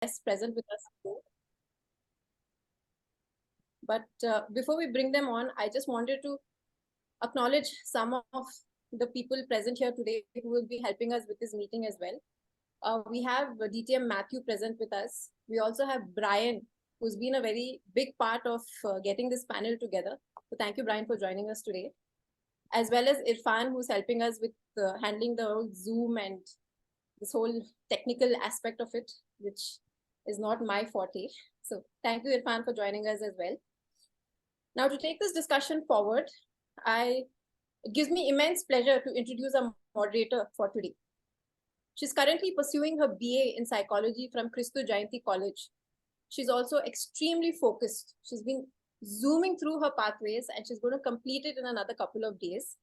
guests present with us today. But before we bring them on, I just wanted to acknowledge some of the people present here today who will be helping us with this meeting as well. We have DTM Matthew present with us. We also have Brian, who's been a very big part of getting this panel together. So thank you, Brian, for joining us today. As well as Irfan, who's helping us with handling the whole Zoom and this whole technical aspect of it, which is not my forte. So thank you, Irfan, for joining us as well. Now, to take this discussion forward, it gives me immense pleasure to introduce our moderator for today. She's currently pursuing her BA in psychology from Christo Jayanti College. She's also extremely focused. She's been zooming through her pathways and she's going to complete it in another couple of days.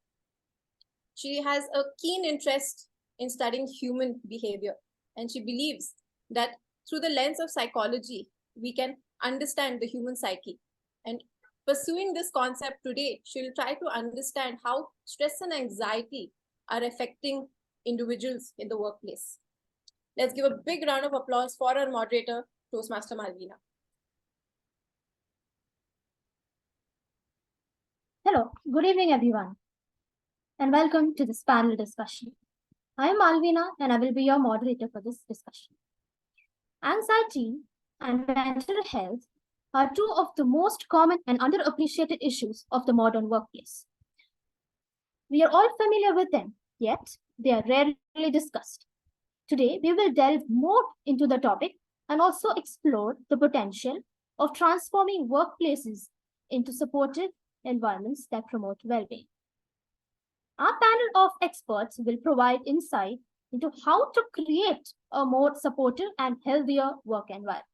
She has a keen interest in studying human behavior, and she believes that through the lens of psychology, we can understand the human psyche. And pursuing this concept today, she'll try to understand how stress and anxiety are affecting individuals in the workplace. Let's give a big round of applause for our moderator, Toastmaster Malvina. Hello, good evening, everyone, and welcome to this panel discussion. I am Malvina, and I will be your moderator for this discussion. Anxiety and mental health are two of the most common and underappreciated issues of the modern workplace. We are all familiar with them, yet they are rarely discussed. Today, we will delve more into the topic and also explore the potential of transforming workplaces into supportive environments that promote well-being. Our panel of experts will provide insight into how to create a more supportive and healthier work environment.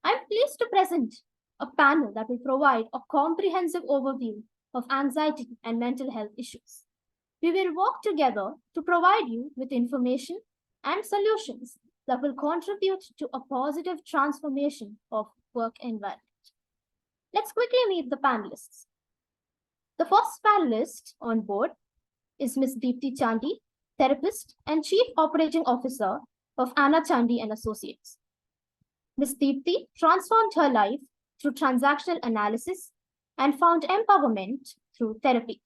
I'm pleased to present a panel that will provide a comprehensive overview of anxiety and mental health issues. We will work together to provide you with information and solutions that will contribute to a positive transformation of work environment. Let's quickly meet the panelists. The first panelist on board is Ms. Deepti Chandy, therapist and Chief Operating Officer of Anna Chandy and Associates. Ms. Deepti transformed her life through transactional analysis and found empowerment through therapy.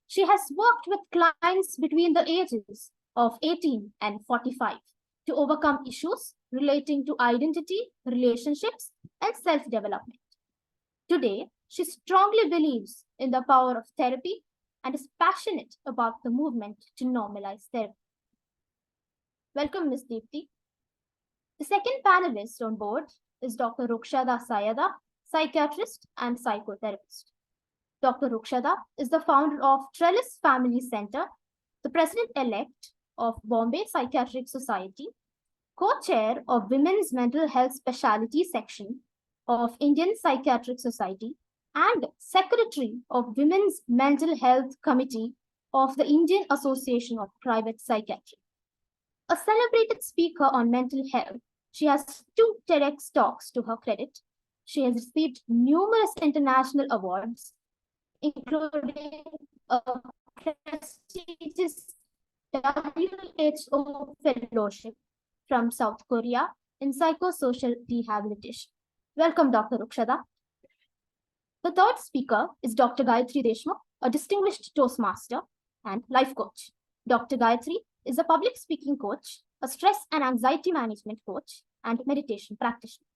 She has worked with clients between the ages of 18 and 45 to overcome issues relating to identity, relationships, and self-development. Today, she strongly believes in the power of therapy and is passionate about the movement to normalize therapy. Welcome, Ms. Deepti. The second panelist on board is Dr. Rukshada Sayada, psychiatrist and psychotherapist. Dr. Rukshada is the founder of Trellis Family Center, the president-elect of Bombay Psychiatric Society, co-chair of Women's Mental Health Specialty Section of Indian Psychiatric Society, and secretary of Women's Mental Health Committee of the Indian Association of Private Psychiatry. A celebrated speaker on mental health, she has 2 TEDx talks to her credit. She has received numerous international awards, including a prestigious WHO fellowship from South Korea in psychosocial rehabilitation. Welcome, Dr. Rukshada. The third speaker is Dr. Gayatri Deshmukh, a distinguished Toastmaster and life coach. Dr. Gayatri is a public speaking coach, a stress and anxiety management coach, and meditation practitioner.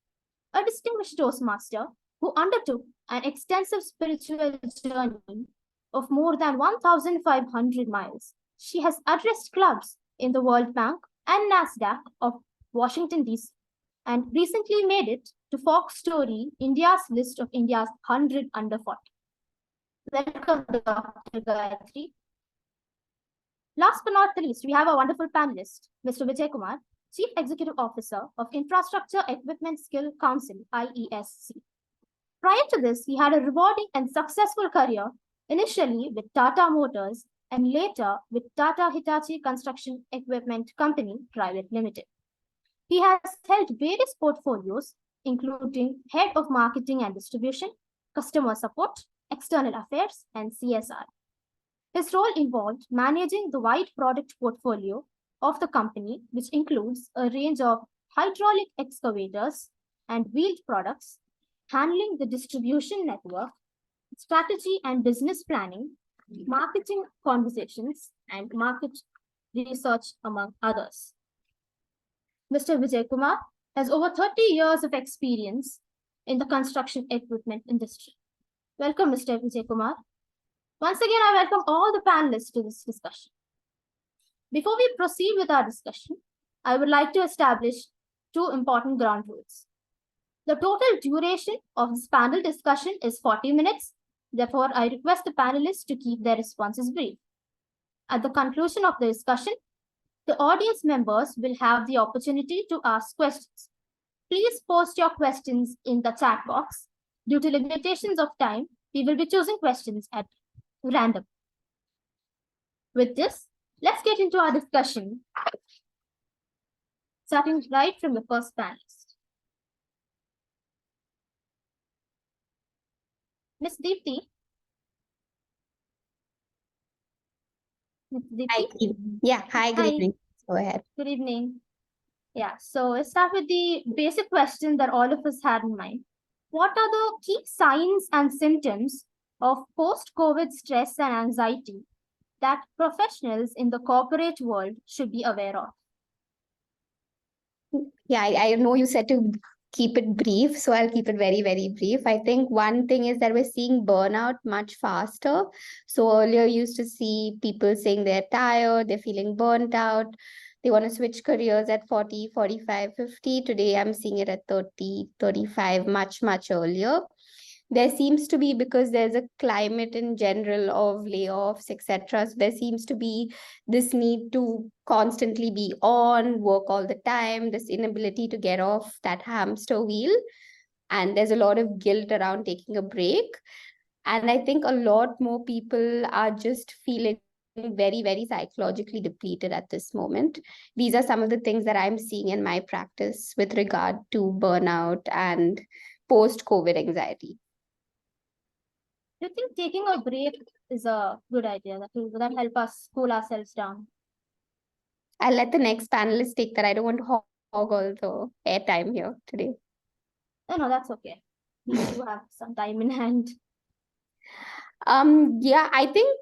A distinguished Toastmaster who undertook an extensive spiritual journey of more than 1,500 miles. She has addressed clubs in the World Bank and NASDAQ of Washington, D.C., and recently made it to Fox Story, India's list of India's 100 under 40. Welcome, Dr. Gayatri. Last but not the least, we have a wonderful panelist, Mr. Vijay Kumar, Chief Executive Officer of Infrastructure Equipment Skill Council, IESC. Prior to this, he had a rewarding and successful career, initially with Tata Motors and later with Tata Hitachi Construction Equipment Company Private Limited. He has held various portfolios, including Head of Marketing and Distribution, Customer Support, External Affairs, and CSR. His role involved managing the wide product portfolio of the company, which includes a range of hydraulic excavators and wheeled products, handling the distribution network, strategy and business planning, marketing conversations, and market research, among others. Mr. Vijay Kumar has over 30 years of experience in the construction equipment industry. Welcome, Mr. Vijay Kumar. Once again, I welcome all the panelists to this discussion. Before we proceed with our discussion, I would like to establish two important ground rules. The total duration of this panel discussion is 40 minutes. Therefore, I request the panelists to keep their responses brief. At the conclusion of the discussion, the audience members will have the opportunity to ask questions. Please post your questions in the chat box. Due to limitations of time, we will be choosing questions at random. With this, let's get into our discussion, starting right from the first panelist. Ms. Deepti. Hi, good evening. Yeah, hi, good evening. Go ahead. Good evening. Yeah, so let's start with the basic question that all of us had in mind. What are the key signs and symptoms of post-COVID stress and anxiety that professionals in the corporate world should be aware of? Yeah, I know you said to keep it brief, so I'll keep it very, very brief. I think one thing is that we're seeing burnout much faster. So earlier you used to see people saying they're tired, they're feeling burnt out, they want to switch careers at 40, 45, 50. Today I'm seeing it at 30, 35, much, much earlier. There seems to be, because there's a climate in general of layoffs, etc. So there seems to be this need to constantly be on, work all the time, this inability to get off that hamster wheel. And there's a lot of guilt around taking a break. And I think a lot more people are just feeling very, very psychologically depleted at this moment. These are some of the things that I'm seeing in my practice with regard to burnout and post-COVID anxiety. Do you think taking a break is a good idea? Will that help us cool ourselves down? I'll let the next panelist take that. I don't want to hog all the airtime here today. No, that's okay. We do have some time in hand. Yeah, I think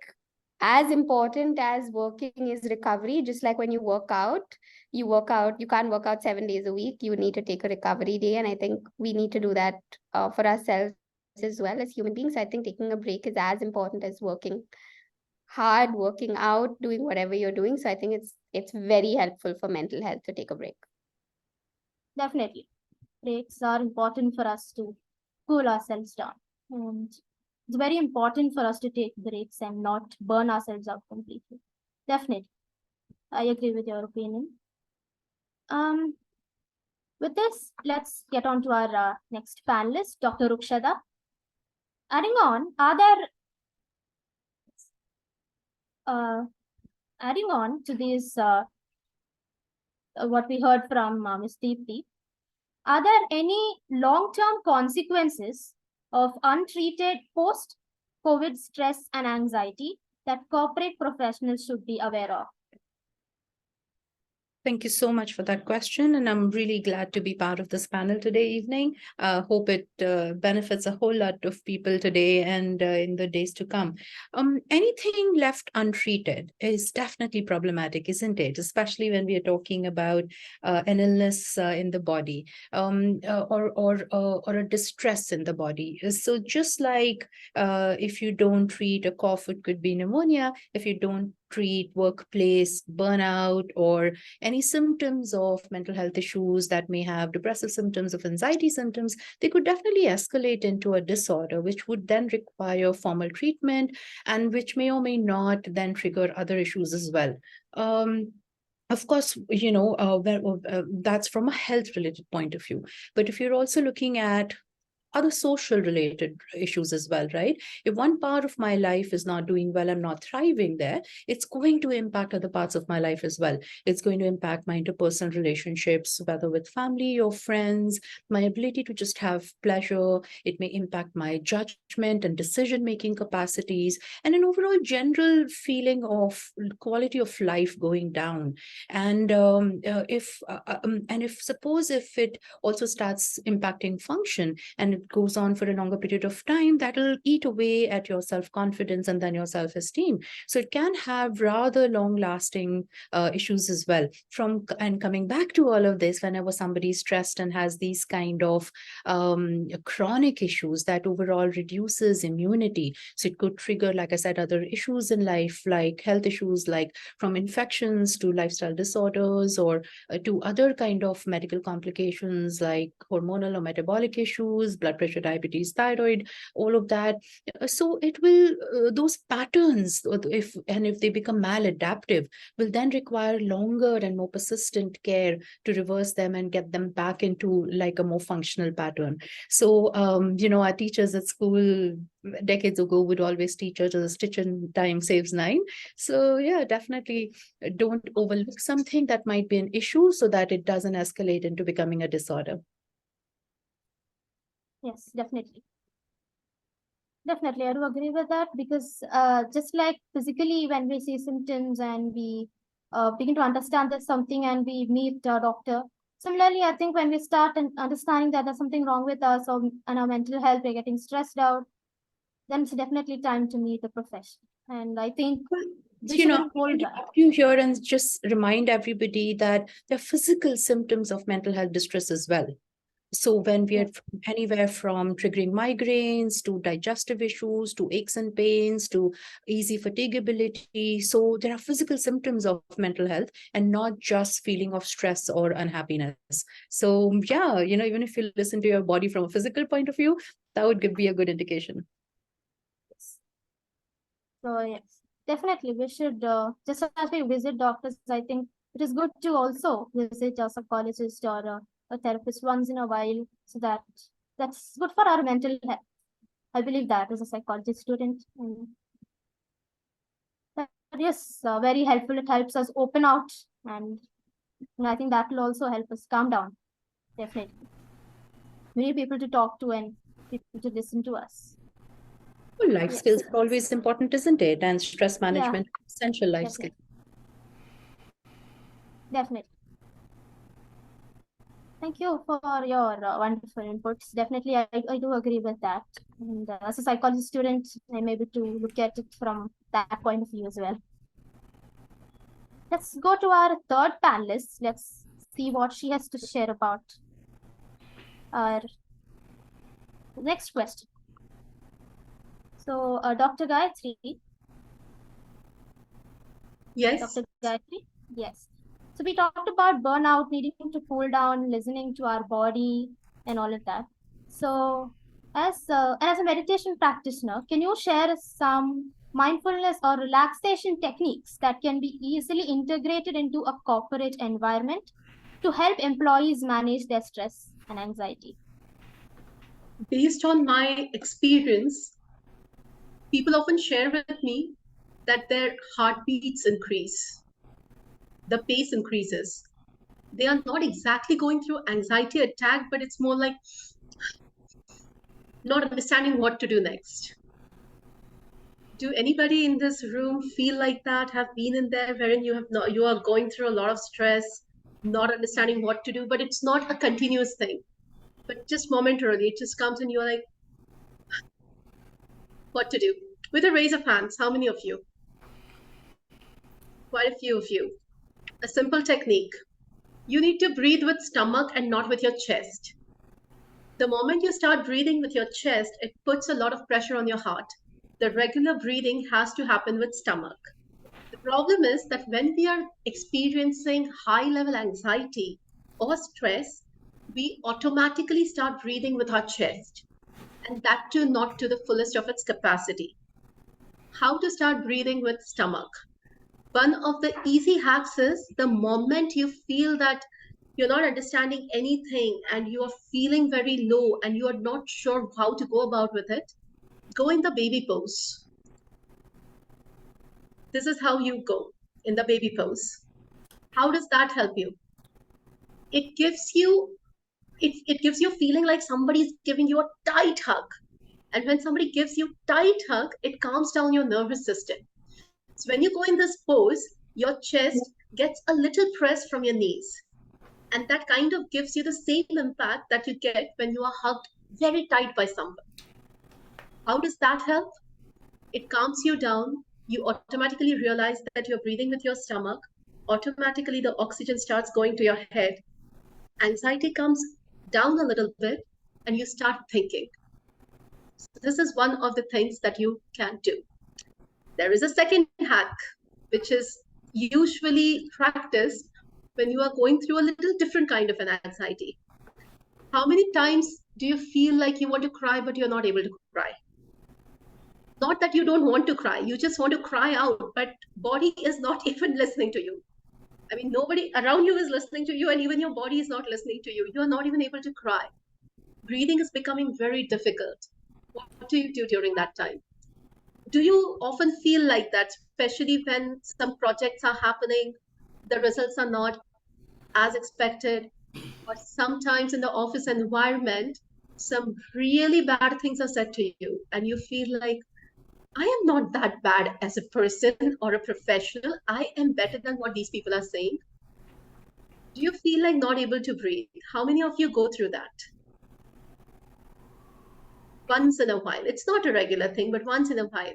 as important as working is recovery. Just like when you work out, you can't work out 7 days a week. You need to take a recovery day. And I think we need to do that for ourselves as well as human beings. I think taking a break is as important as working hard, working out, doing whatever you're doing. So I think it's very helpful for mental health to take a break. Definitely. Breaks are important for us to cool ourselves down. And it's very important for us to take breaks and not burn ourselves out completely. Definitely. I agree with your opinion. With this, let's get on to our next panelist, Dr. Rukshada. Adding on to these, what we heard from Ms. Deepti, are there any long-term consequences of untreated post-COVID stress and anxiety that corporate professionals should be aware of? Thank you so much for that question. And I'm really glad to be part of this panel today evening. Hope it benefits a whole lot of people today and in the days to come. Anything left untreated is definitely problematic, isn't it? Especially when we are talking about an illness in the body or a distress in the body. So just like if you don't treat a cough, it could be pneumonia. If you don't treat workplace burnout or any symptoms of mental health issues that may have depressive symptoms, of anxiety symptoms, they could definitely escalate into a disorder, which would then require formal treatment and which may or may not then trigger other issues as well. Of course, that's from a health related point of view. But if you're also looking at other social related issues as well, right? If one part of my life is not doing well, I'm not thriving there, it's going to impact other parts of my life as well. It's going to impact my interpersonal relationships, whether with family or friends, my ability to just have pleasure. It may impact my judgment and decision making capacities, and an overall general feeling of quality of life going down. And if suppose if it also starts impacting function and it goes on for a longer period of time, that'll eat away at your self-confidence and then your self-esteem. So it can have rather long-lasting issues as well. And coming back to all of this, whenever somebody's stressed and has these kind of chronic issues, that overall reduces immunity. So it could trigger, like I said, other issues in life, like health issues, like from infections to lifestyle disorders, or to other kind of medical complications like hormonal or metabolic issues, blood pressure, diabetes, thyroid, all of that. So it will, those patterns, if they become maladaptive, will then require longer and more persistent care to reverse them and get them back into like a more functional pattern. So, our teachers at school decades ago would always teach us a stitch in time saves nine. So yeah, definitely don't overlook something that might be an issue so that it doesn't escalate into becoming a disorder. Yes, definitely. Definitely, I do agree with that, because just like physically, when we see symptoms and we begin to understand there's something and we meet a doctor. Similarly, I think when we start understanding that there's something wrong with us or and our mental health, we're getting stressed out, then it's definitely time to meet a professional. And I think we shouldn't hold that. You here and just remind everybody that there are physical symptoms of mental health distress as well. So when we are anywhere from triggering migraines to digestive issues to aches and pains to easy fatigability, so there are physical symptoms of mental health and not just feeling of stress or unhappiness. So yeah, even if you listen to your body from a physical point of view, that would be a good indication. So yes, definitely we should, just as we visit doctors, I think it is good to also visit a psychologist or a therapist once in a while, so that's good for our mental health. I believe that as a psychology student. Yes, very helpful. It helps us open out, and I think that will also help us calm down. Definitely. We need people to talk to and people to listen to us. Well, life skills are always important, isn't it? And stress management, essential life skills. Definitely. Thank you for your wonderful inputs. Definitely, I do agree with that. And as a psychology student, I'm able to look at it from that point of view as well. Let's go to our third panelist. Let's see what she has to share about our next question. So, Dr. Gayatri. Yes. Dr. Gayatri? Yes. So we talked about burnout, needing to cool down, listening to our body, and all of that. So, as a meditation practitioner, can you share some mindfulness or relaxation techniques that can be easily integrated into a corporate environment to help employees manage their stress and anxiety? Based on my experience, people often share with me that their heartbeats increase, the pace increases. They are not exactly going through anxiety attack, but it's more like not understanding what to do next. Do anybody in this room feel like that, have been in there wherein you are going through a lot of stress, not understanding what to do, but it's not a continuous thing, but just momentarily it just comes and you're like, what to do? With a raise of hands, how many of you? Quite a few of you. A simple technique. You need to breathe with stomach and not with your chest. The moment you start breathing with your chest, it puts a lot of pressure on your heart. The regular breathing has to happen with stomach. The problem is that when we are experiencing high-level anxiety or stress, we automatically start breathing with our chest, and that too not to the fullest of its capacity. How to start breathing with stomach? One of the easy hacks is the moment you feel that you're not understanding anything and you are feeling very low and you are not sure how to go about with it, go in the baby pose. This is how you go in the baby pose. How does that help you? It gives you it gives you a feeling like somebody's giving you a tight hug. And when somebody gives you tight hug, it calms down your nervous system. So when you go in this pose, your chest gets a little press from your knees. And that kind of gives you the same impact that you get when you are hugged very tight by someone. How does that help? It calms you down. You automatically realize that you're breathing with your stomach. Automatically, the oxygen starts going to your head. Anxiety comes down a little bit and you start thinking. So this is one of the things that you can do. There is a second hack, which is usually practiced when you are going through a little different kind of an anxiety. How many times do you feel like you want to cry, but you're not able to cry? Not that you don't want to cry, you just want to cry out, but body is not even listening to you. I mean, nobody around you is listening to you, and even your body is not listening to you. You are not even able to cry. Breathing is becoming very difficult. What do you do during that time? Do you often feel like that, especially when some projects are happening, the results are not as expected, or sometimes in the office environment, some really bad things are said to you, and you feel like, I am not that bad as a person or a professional. I am better than what these people are saying. Do you feel like not able to breathe? How many of you go through that? Once in a while. It's not a regular thing, but once in a while.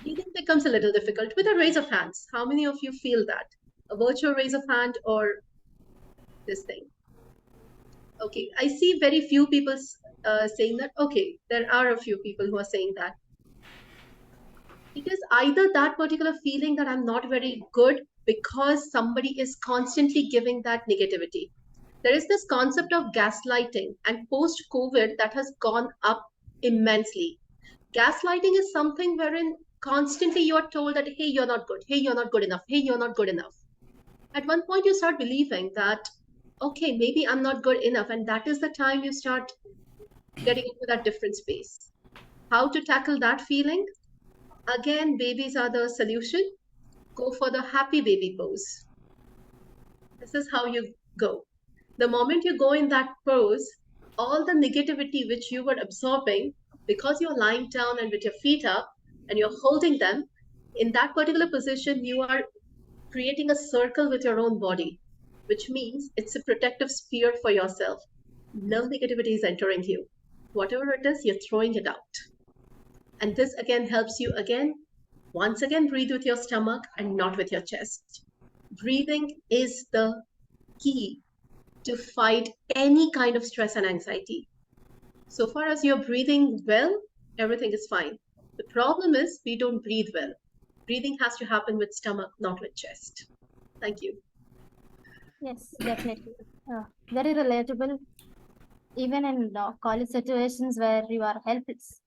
Breathing becomes a little difficult. With a raise of hands, how many of you feel that? A virtual raise of hand or this thing? Okay, I see very few people saying that. Okay, there are a few people who are saying that. It is either that particular feeling that I'm not very good because somebody is constantly giving that negativity. There is this concept of gaslighting, and post COVID, that has gone up immensely. Gaslighting is something wherein constantly you are told that, hey, you're not good, hey, you're not good enough, hey, you're not good enough. At one point, you start believing that, okay, maybe I'm not good enough. And that is the time you start getting into that different space. How to tackle that feeling? Again, babies are the solution. Go for the happy baby pose. This is how you go. The moment you go in that pose, all the negativity which you were absorbing, because you're lying down and with your feet up and you're holding them, in that particular position, you are creating a circle with your own body, which means it's a protective sphere for yourself. No negativity is entering you. Whatever it is, you're throwing it out. And this again helps you once again, breathe with your stomach and not with your chest. Breathing is the key to fight any kind of stress and anxiety. So far as you're breathing well, everything is fine. The problem is we don't breathe well. Breathing has to happen with stomach, not with chest. Thank you. Yes, definitely. Very relatable, even in college situations where you are helpless.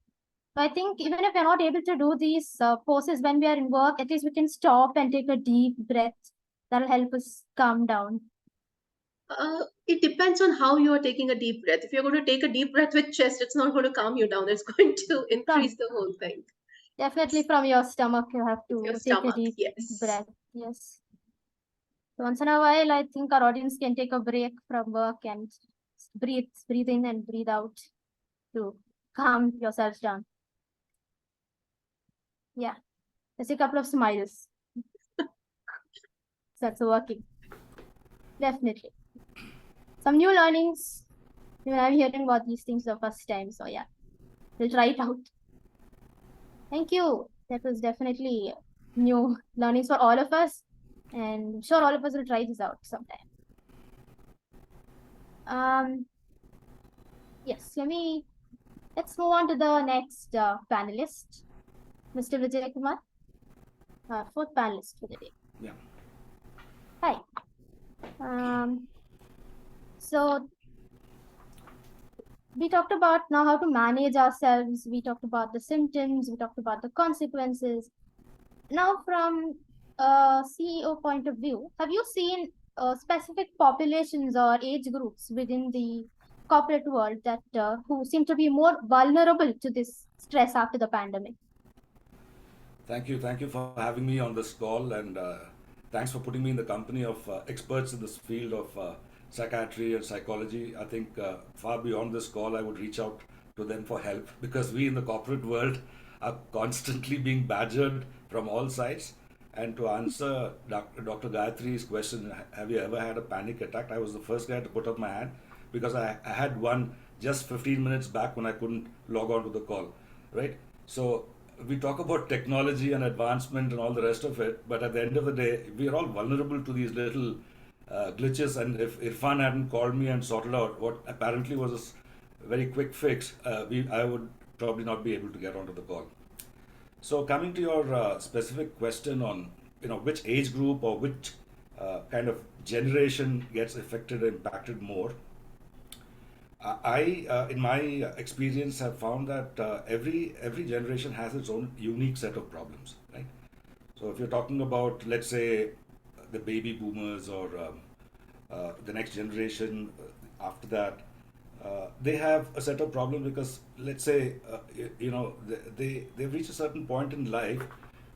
So I think even if we're not able to do these poses when we are in work, at least we can stop and take a deep breath. That'll help us calm down. It depends on how you are taking a deep breath. If you're going to take a deep breath with chest, it's not going to calm you down. It's going to increase the whole thing. Definitely from your stomach, you have to Your take stomach, a deep yes. breath. Yes. So once in a while, I think our audience can take a break from work and breathe in and breathe out to calm yourselves down. Yeah. Just a couple of smiles. That's working. Definitely. Some new learnings. Even I'm hearing about these things the first time. So yeah, we'll try it out. Thank you. That was definitely new learnings for all of us. And I'm sure all of us will try this out sometime. Yes, let's move on to the next panelist, Mr. Vijay Kumar, fourth panelist for the day. Yeah. Hi. So we talked about now how to manage ourselves. We talked about the symptoms. We talked about the consequences. Now, from a CEO point of view, have you seen specific populations or age groups within the corporate world that who seem to be more vulnerable to this stress after the pandemic? Thank you. Thank you for having me on this call, and thanks for putting me in the company of experts in this field of psychiatry and psychology. I think far beyond this call, I would reach out to them for help because we in the corporate world are constantly being badgered from all sides. And to answer Dr. Gayatri's question, have you ever had a panic attack? I was the first guy to put up my hand because I had one just 15 minutes back when I couldn't log on to the call, right? So we talk about technology and advancement and all the rest of it, but at the end of the day, we are all vulnerable to these little glitches. And if Irfan hadn't called me and sorted out what apparently was a very quick fix, I would probably not be able to get onto the call. So coming to your specific question on which age group or which kind of generation gets affected or impacted more, in my experience, have found that every generation has its own unique set of problems, right? So if you're talking about, let's say, the baby boomers or the next generation after that, they have a set of problems because, let's say, they've reached a certain point in life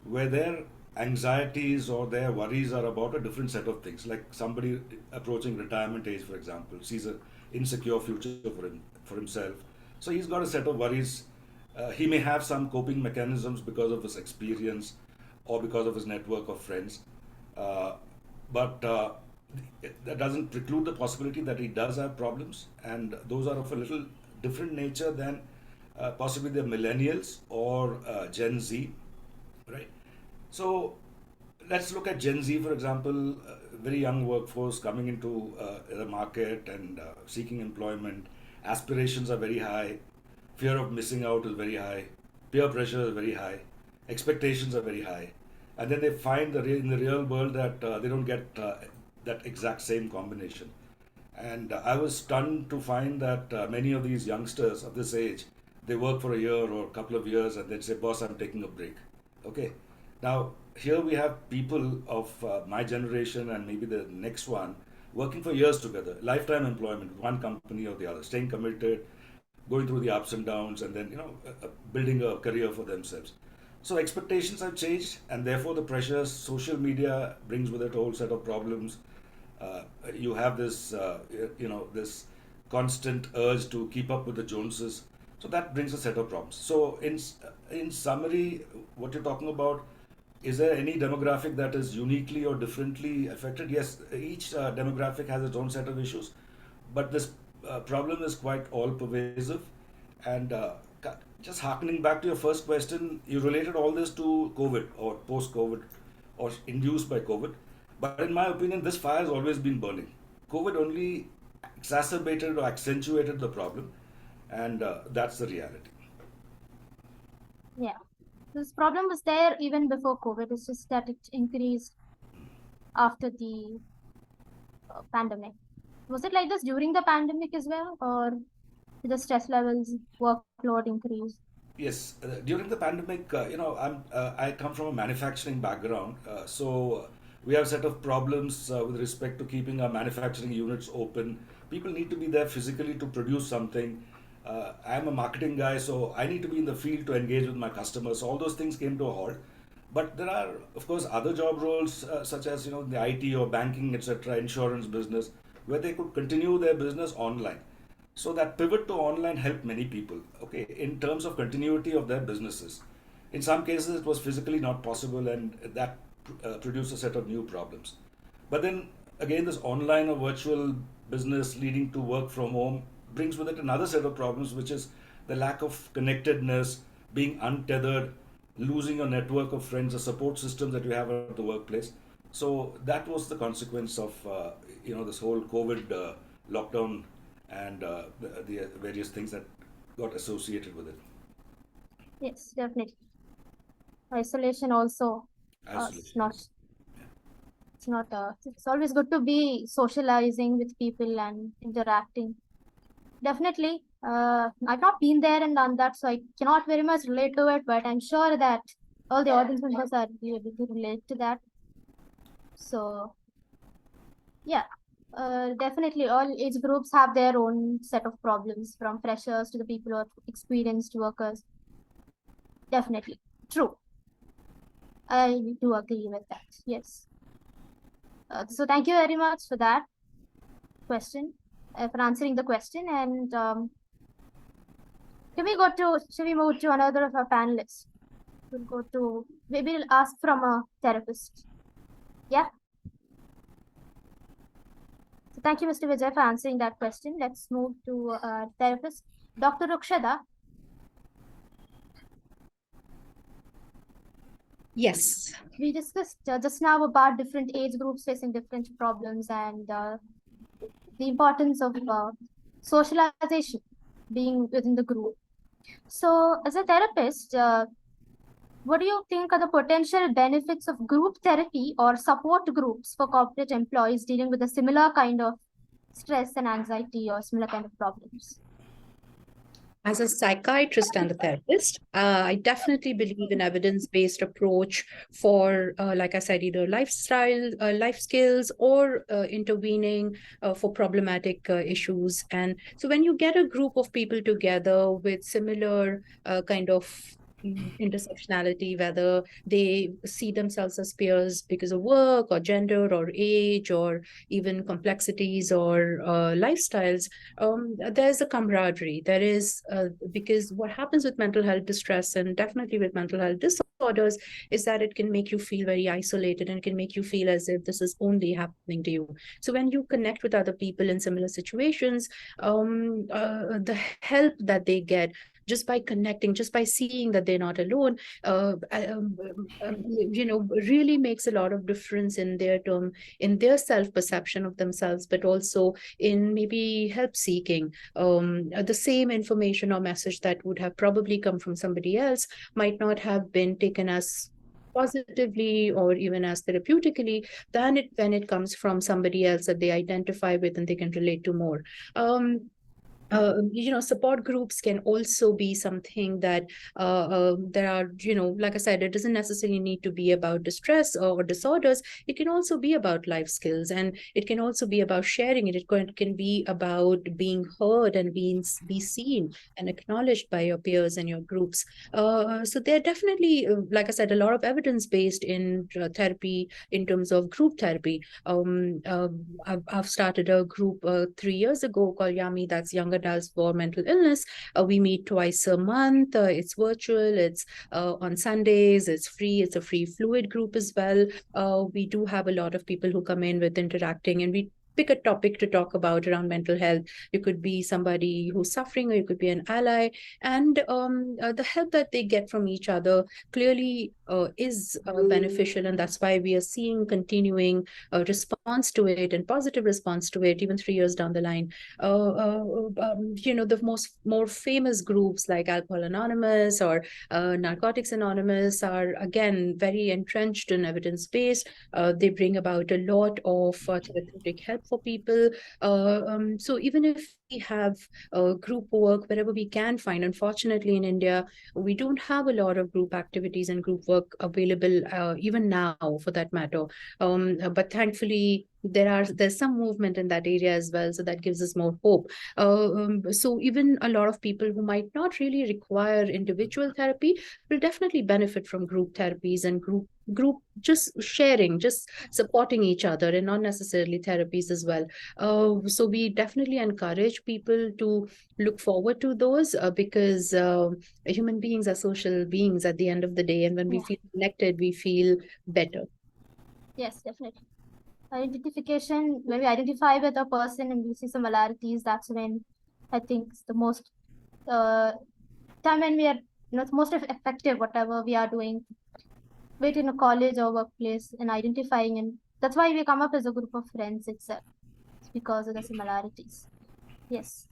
where their anxieties or their worries are about a different set of things. Like somebody approaching retirement age, for example, sees an insecure future for himself. So he's got a set of worries. He may have some coping mechanisms because of his experience or because of his network of friends. But that doesn't preclude the possibility that he does have problems, and those are of a little different nature than possibly the millennials or Gen Z, right? So let's look at Gen Z, for example, very young workforce coming into the market and seeking employment. Aspirations are very high, fear of missing out is very high, peer pressure is very high, expectations are very high, and then they find in the real world that they don't get that exact same combination. And I was stunned to find that many of these youngsters of this age, they work for a year or a couple of years and then say, boss, I'm taking a break. Okay. Now, here we have people of my generation and maybe the next one working for years together, lifetime employment, one company or the other, staying committed, going through the ups and downs, and then building a career for themselves. So expectations have changed, and therefore the pressures. Social media brings with it a whole set of problems. You have this, this constant urge to keep up with the Joneses. So that brings a set of problems. So in summary, what you're talking about, is there any demographic that is uniquely or differently affected? Yes, each demographic has its own set of issues, but this problem is quite all pervasive. And just harkening back to your first question, you related all this to COVID or post COVID or induced by COVID. But in my opinion, this fire has always been burning. COVID only exacerbated or accentuated the problem, and that's the reality. Yeah, this problem was there even before COVID. It's just that it increased after the pandemic. Was it like this during the pandemic as well, or did the stress levels, workload increase? Yes, during the pandemic, I come from a manufacturing background, so we have a set of problems with respect to keeping our manufacturing units open. People need to be there physically to produce something. I'm a marketing guy, so I need to be in the field to engage with my customers. All those things came to a halt. But there are, of course, other job roles such as the IT or banking, etc., insurance business, where they could continue their business online. So that pivot to online helped many people, okay, in terms of continuity of their businesses. In some cases, it was physically not possible, and that produced a set of new problems. But then again, this online or virtual business leading to work from home brings with it another set of problems, which is the lack of connectedness, being untethered, losing your network of friends, the support systems that you have at the workplace. So that was the consequence of this whole COVID lockdown and the various things that got associated with it. Yes, definitely. Isolation also. Isolation. It's always good to be socializing with people and interacting. Definitely. I've not been there and done that, so I cannot very much relate to it, but I'm sure that all the audience members are able to relate to that. So Yeah, definitely. All age groups have their own set of problems, from freshers to the people who are experienced workers. Definitely. True. I do agree with that. Yes. So thank you very much for that question, for answering the question. And should we move to another of our panelists? Maybe we'll ask from a therapist. Yeah. So thank you, Mr. Vijay, for answering that question. Let's move to a therapist, Dr. Rukshada. Yes. We discussed just now about different age groups facing different problems and the importance of socialization being within the group. So, as a therapist, what do you think are the potential benefits of group therapy or support groups for corporate employees dealing with a similar kind of stress and anxiety or similar kind of problems? As a psychiatrist and a therapist, I definitely believe in evidence-based approach for, like I said, either lifestyle, life skills, or intervening for problematic issues. And so when you get a group of people together with similar kind of intersectionality, whether they see themselves as peers because of work or gender or age or even complexities or lifestyles, there's a camaraderie. There is, because what happens with mental health distress and definitely with mental health disorders is that it can make you feel very isolated and it can make you feel as if this is only happening to you. So when you connect with other people in similar situations, the help that they get just by connecting, just by seeing that they're not alone, really makes a lot of difference in their term, in their self-perception of themselves, but also in maybe help seeking. The same information or message that would have probably come from somebody else might not have been taken as positively or even as therapeutically than it when it comes from somebody else that they identify with and they can relate to more. Support groups can also be something that there are, like I said, it doesn't necessarily need to be about distress or disorders. It can also be about life skills, and it can also be about sharing it. It can be about being heard and be seen and acknowledged by your peers and your groups. So there are definitely, like I said, a lot of evidence based in therapy in terms of group therapy. I've started a group 3 years ago called Yami, that's Young Adults for Mental Illness. We meet twice a month. It's virtual. It's on Sundays. It's free. It's a free fluid group as well. We do have a lot of people who come in with interacting, and we pick a topic to talk about around mental health. You could be somebody who's suffering, or you could be an ally, and the help that they get from each other clearly is beneficial, and that's why we are seeing continuing response to it and positive response to it even 3 years down the line. The more famous groups like Alcohol Anonymous or Narcotics Anonymous are again very entrenched in evidence based. They bring about a lot of therapeutic help for people. So even if we have group work wherever we can find, unfortunately in India we don't have a lot of group activities and group work available even now, for that matter. But thankfully there's some movement in that area as well, so that gives us more hope. So even a lot of people who might not really require individual therapy will definitely benefit from group therapies and group just sharing, just supporting each other, and not necessarily therapies as well. So we definitely encourage people to look forward to those because human beings are social beings at the end of the day, and when we feel connected, we feel better. Yes, definitely. Identification, when we identify with a person and we see similarities, that's when I think it's the most time when we are it's most effective, whatever we are doing, wait in a college or workplace, and identifying, and that's why we come up as a group of friends itself. It's because of the similarities. Yes,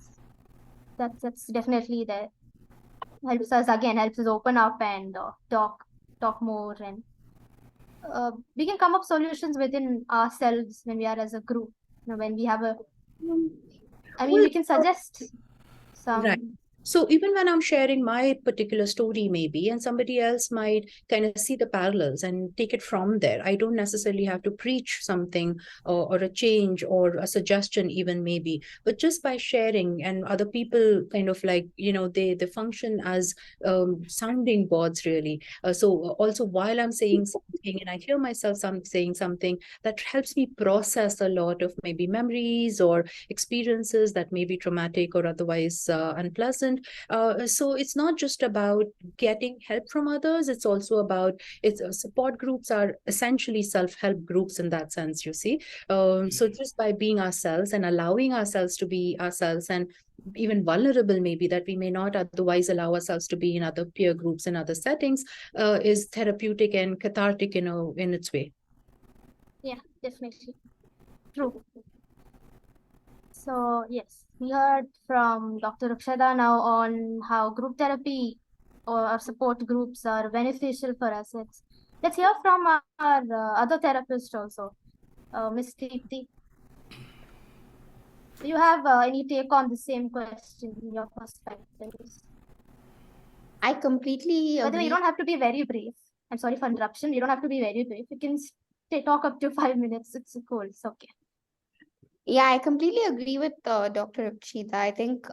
that's definitely there. Helps us open up and talk more, and we can come up solutions within ourselves when we are as a group. When we have a, I mean, we can suggest some. Right. So even when I'm sharing my particular story, maybe, and somebody else might kind of see the parallels and take it from there. I don't necessarily have to preach something or a change or a suggestion, even maybe, but just by sharing, and other people kind of like, they function as sounding boards, really. So also while I'm saying something and I hear myself saying something, that helps me process a lot of maybe memories or experiences that may be traumatic or otherwise unpleasant. So it's not just about getting help from others, it's also about support groups are essentially self-help groups in that sense, you see. So just by being ourselves and allowing ourselves to be ourselves, and even vulnerable maybe, that we may not otherwise allow ourselves to be in other peer groups and other settings, is therapeutic and cathartic in its way. Yeah, definitely. True. So yes, we heard from Dr. Rukshada now on how group therapy or support groups are beneficial for us. Let's hear from our other therapist also, Miss Deepthi. Do you have any take on the same question in your perspectives? I completely By the way, you agree. don't have to be very brief. I'm sorry for interruption. You don't have to be very brief. You can talk up to 5 minutes. It's cool. It's okay. Yeah, I completely agree with Dr. Akshita. I think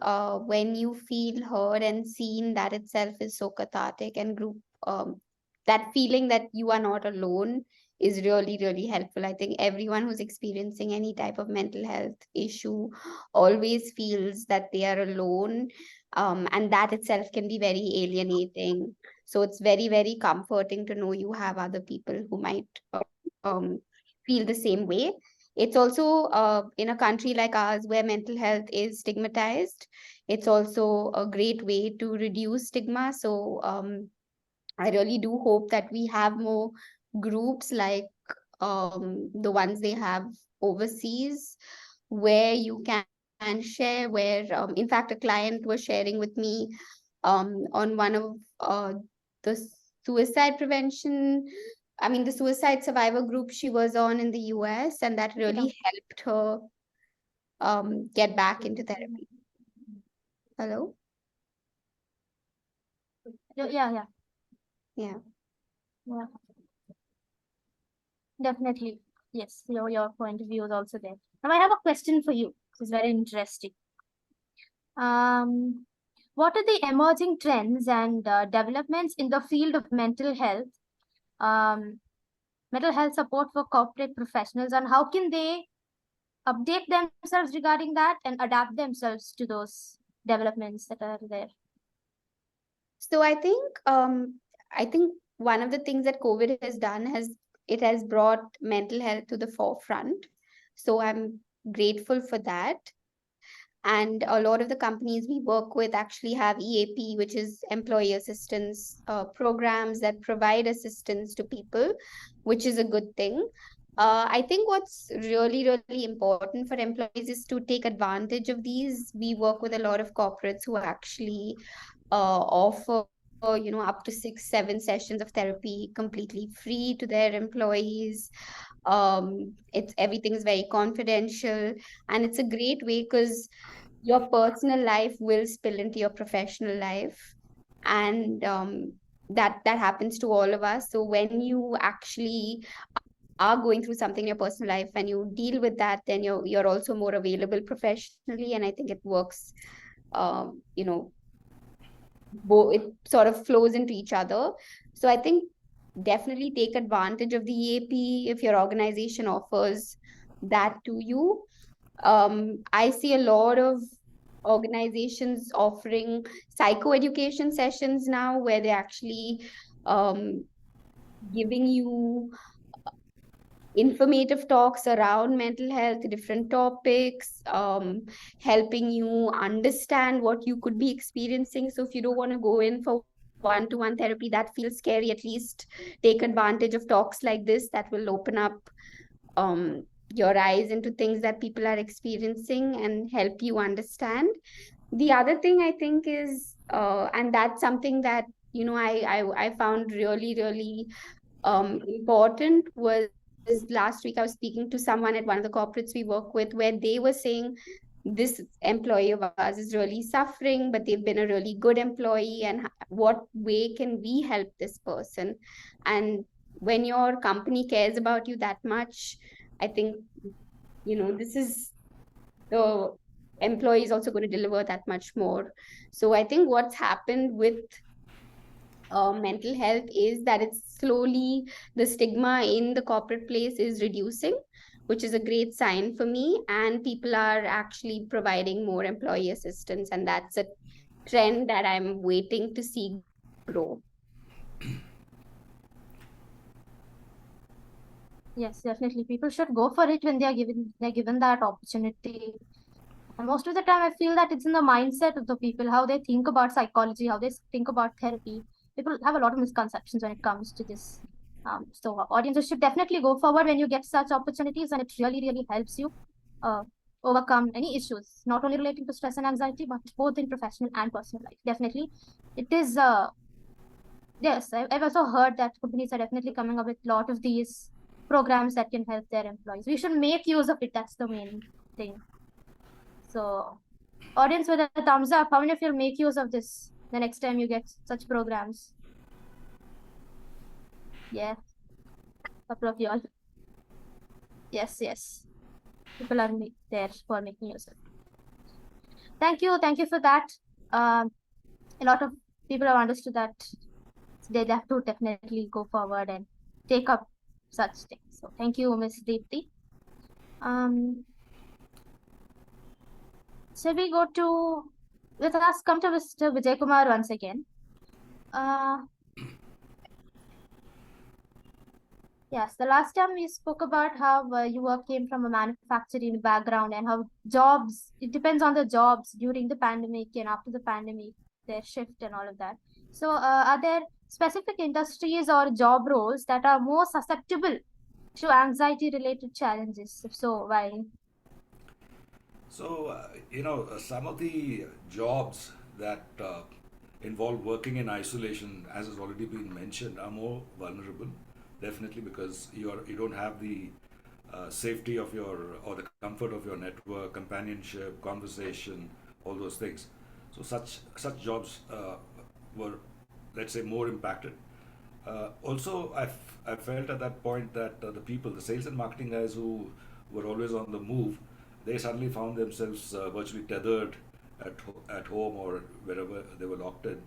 when you feel heard and seen, that itself is so cathartic, and group that feeling that you are not alone is really, really helpful. I think everyone who's experiencing any type of mental health issue always feels that they are alone, and that itself can be very alienating. So it's very, very comforting to know you have other people who might feel the same way. It's also in a country like ours where mental health is stigmatized. It's also a great way to reduce stigma. So I really do hope that we have more groups like the ones they have overseas, where you can share. Where, in fact, a client was sharing with me on one of the suicide prevention, I mean, the suicide survivor group she was on in the US, and that really helped her get back into therapy. Hello? Yeah. Yeah. Yeah. Definitely. Yes, your point of view is also there. Now I have a question for you. This is very interesting. What are the emerging trends and developments in the field of mental health support for corporate professionals, and how can they update themselves regarding that and adapt themselves to those developments that are there? So I think one of the things that COVID has done has brought mental health to the forefront. So I'm grateful for that. And a lot of the companies we work with actually have EAP, which is employee assistance programs that provide assistance to people, which is a good thing. I think what's really, really important for employees is to take advantage of these. We work with a lot of corporates who actually offer, up to 6, 7 sessions of therapy completely free to their employees. It's everything is very confidential, and it's a great way because your personal life will spill into your professional life, and that happens to all of us. So when you actually are going through something in your personal life and you deal with that, then you're also more available professionally, and I think it works. You know, it sort of flows into each other. So I think definitely take advantage of the EAP if your organization offers that to you. I see a lot of organizations offering psychoeducation sessions now, where they're actually um, giving you informative talks around mental health, different topics, helping you understand what you could be experiencing. So if you don't want to go in for one-to-one therapy, that feels scary, at least take advantage of talks like this that will open up your eyes into things that people are experiencing and help you understand. The other thing I think is, and that's something that I found really, really important, was last week I was speaking to someone at one of the corporates we work with, where they were saying this employee of ours is really suffering, but they've been a really good employee, and what way can we help this person? And when your company cares about you that much, I think, this is the employee is also going to deliver that much more. So I think what's happened with mental health is that it's slowly, the stigma in the corporate place is reducing, which is a great sign for me. And people are actually providing more employee assistance. And that's a trend that I'm waiting to see grow. Yes, definitely. People should go for it when they're given that opportunity. And most of the time, I feel that it's in the mindset of the people, how they think about psychology, how they think about therapy. People have a lot of misconceptions when it comes to this. So audiences should definitely go forward when you get such opportunities, and it really, really helps you uh, overcome any issues, not only relating to stress and anxiety, but both in professional and personal life. Definitely, it is. Yes, I've also heard that companies are definitely coming up with a lot of these programs that can help their employees. We should make use of it. That's the main thing. So, audience with a thumbs up, how many of you will make use of this the next time you get such programs? Yeah, couple of you all. Yes, yes. People are there for making use of it. Thank you for that. A lot of people have understood that they have to definitely go forward and take up such things. So, thank you, Ms. Deepti. Shall we go to, let us come to Mr. Vijay Kumar once again. Yes, the last time we spoke about how you came from a manufacturing background and how jobs, it depends on the jobs during the pandemic and after the pandemic, their shift and all of that. So are there specific industries or job roles that are more susceptible to anxiety related challenges? If so, why? So, some of the jobs that involve working in isolation, as has already been mentioned, are more vulnerable, definitely, because you don't have the safety of your, or the comfort of your network, companionship, conversation, all those things. So such jobs were, let's say, more impacted. Also, I felt at that point that the sales and marketing guys who were always on the move, they suddenly found themselves virtually tethered at home or wherever they were locked in.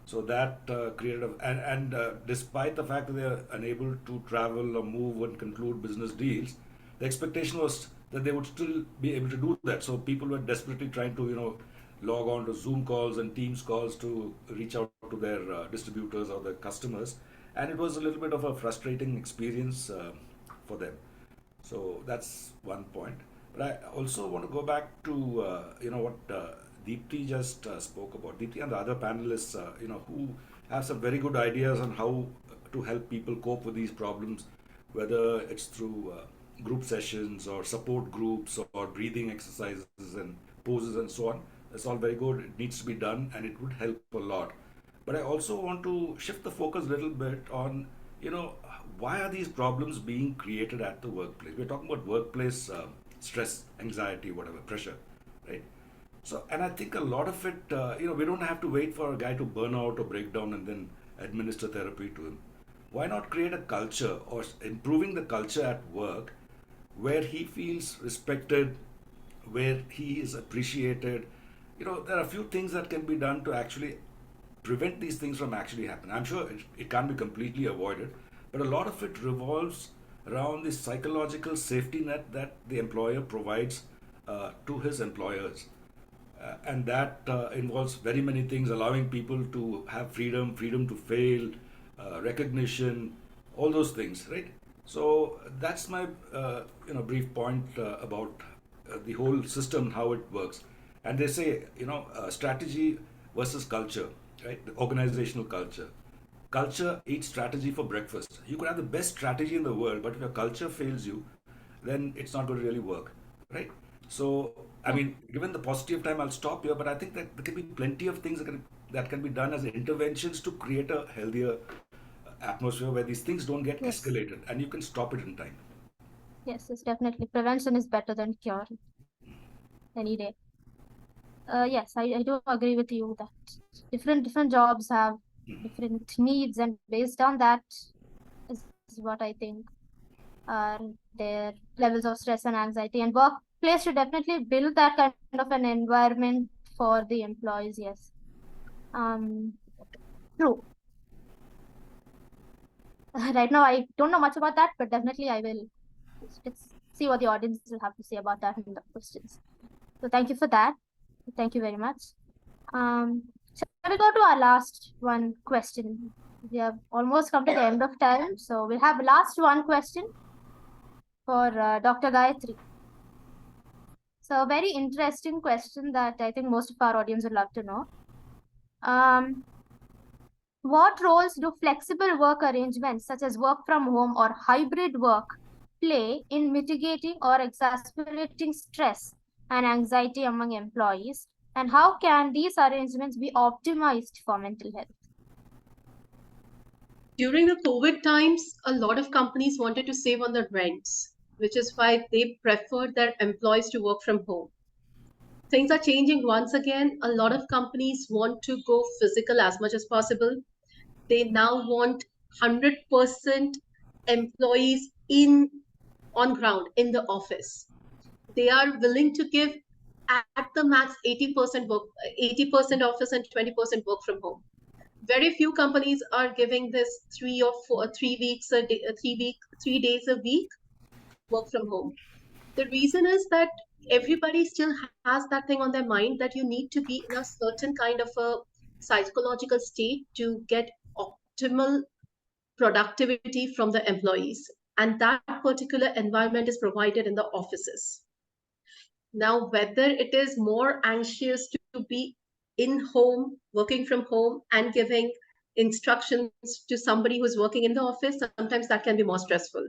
So that created and despite the fact that they are unable to travel or move and conclude business deals, the expectation was that they would still be able to do that. So people were desperately trying to, log on to Zoom calls and Teams calls to reach out to their distributors or their customers, and it was a little bit of a frustrating experience for them. So that's one point. But I also want to go back to what Deepti just spoke about. Deepti and the other panelists, who have some very good ideas on how to help people cope with these problems, whether it's through group sessions or support groups or breathing exercises and poses and so on. It's all very good. It needs to be done, and it would help a lot. But I also want to shift the focus a little bit on, why are these problems being created at the workplace? We're talking about workplace stress, anxiety, whatever, pressure, right? So, and I think a lot of it, we don't have to wait for a guy to burn out or break down and then administer therapy to him. Why not create a culture or improving the culture at work where he feels respected, where he is appreciated? There are a few things that can be done to actually prevent these things from actually happening. I'm sure it can't be completely avoided, but a lot of it revolves around the psychological safety net that the employer provides to his employers. And that involves very many things, allowing people to have freedom to fail, recognition, all those things, right? So that's my brief point about the whole system, how it works. And they say, strategy versus culture, right? The organizational culture. Culture eats strategy for breakfast. You could have the best strategy in the world, but if your culture fails you, then it's not going to really work, right? So, I mean, given the paucity of time, I'll stop here. But I think that there can be plenty of things that can be done as interventions to create a healthier atmosphere where these things don't get Yes. escalated, and you can stop it in time. Yes, definitely. Prevention is better than cure any day. Yes, I do agree with you that different jobs have different needs, and based on that is what I think are their levels of stress and anxiety. And workplace should definitely build that kind of an environment for the employees. Yes. True. Right now, I don't know much about that, but definitely I will. Let's see what the audience will have to say about that in the questions. So thank you for that. Thank you very much. Shall we go to our last one question? We have almost come to the end of time, so we'll have last one question for Dr. Gayatri. So a very interesting question that I think most of our audience would love to know. What roles do flexible work arrangements such as work from home or hybrid work play in mitigating or exacerbating stress and anxiety among employees? And how can these arrangements be optimized for mental health? During the COVID times, a lot of companies wanted to save on the rents, which is why they preferred their employees to work from home. Things are changing once again. A lot of companies want to go physical as much as possible. They now want 100% employees on ground in the office. They are willing to give at the max 80% work, 80% office and 20% work from home. Very few companies are giving this 3 weeks a day, 3 days a week work from home. The reason is that everybody still has that thing on their mind that you need to be in a certain kind of a psychological state to get optimal productivity from the employees. And that particular environment is provided in the offices. Now, whether it is more anxious to be in home, working from home, and giving instructions to somebody who's working in the office, sometimes that can be more stressful.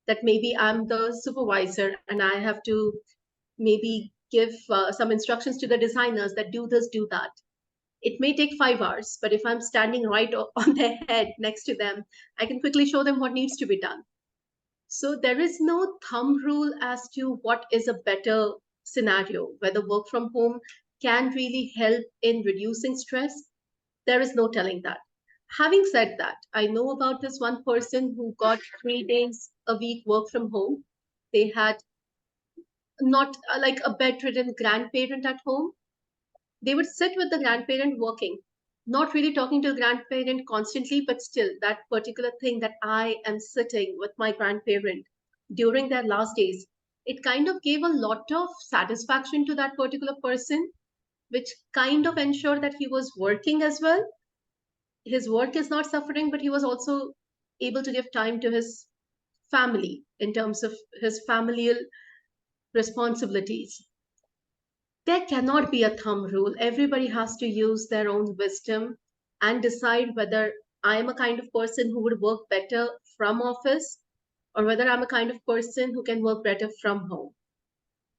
That maybe I'm the supervisor and I have to maybe give some instructions to the designers that do this, do that. It may take 5 hours, but if I'm standing right on their head next to them, I can quickly show them what needs to be done. So there is no thumb rule as to what is a better scenario, whether work from home can really help in reducing stress. There is no telling that. Having said that, I know about this one person who got 3 days a week work from home. They had not like a bedridden grandparent at home. They would sit with the grandparent working, not really talking to the grandparent constantly, but still that particular thing that I am sitting with my grandparent during their last days, it kind of gave a lot of satisfaction to that particular person, which kind of ensured that he was working as well. His work is not suffering, but he was also able to give time to his family in terms of his familial responsibilities. There cannot be a thumb rule. Everybody has to use their own wisdom and decide whether I'm a kind of person who would work better from office or whether I'm a kind of person who can work better from home.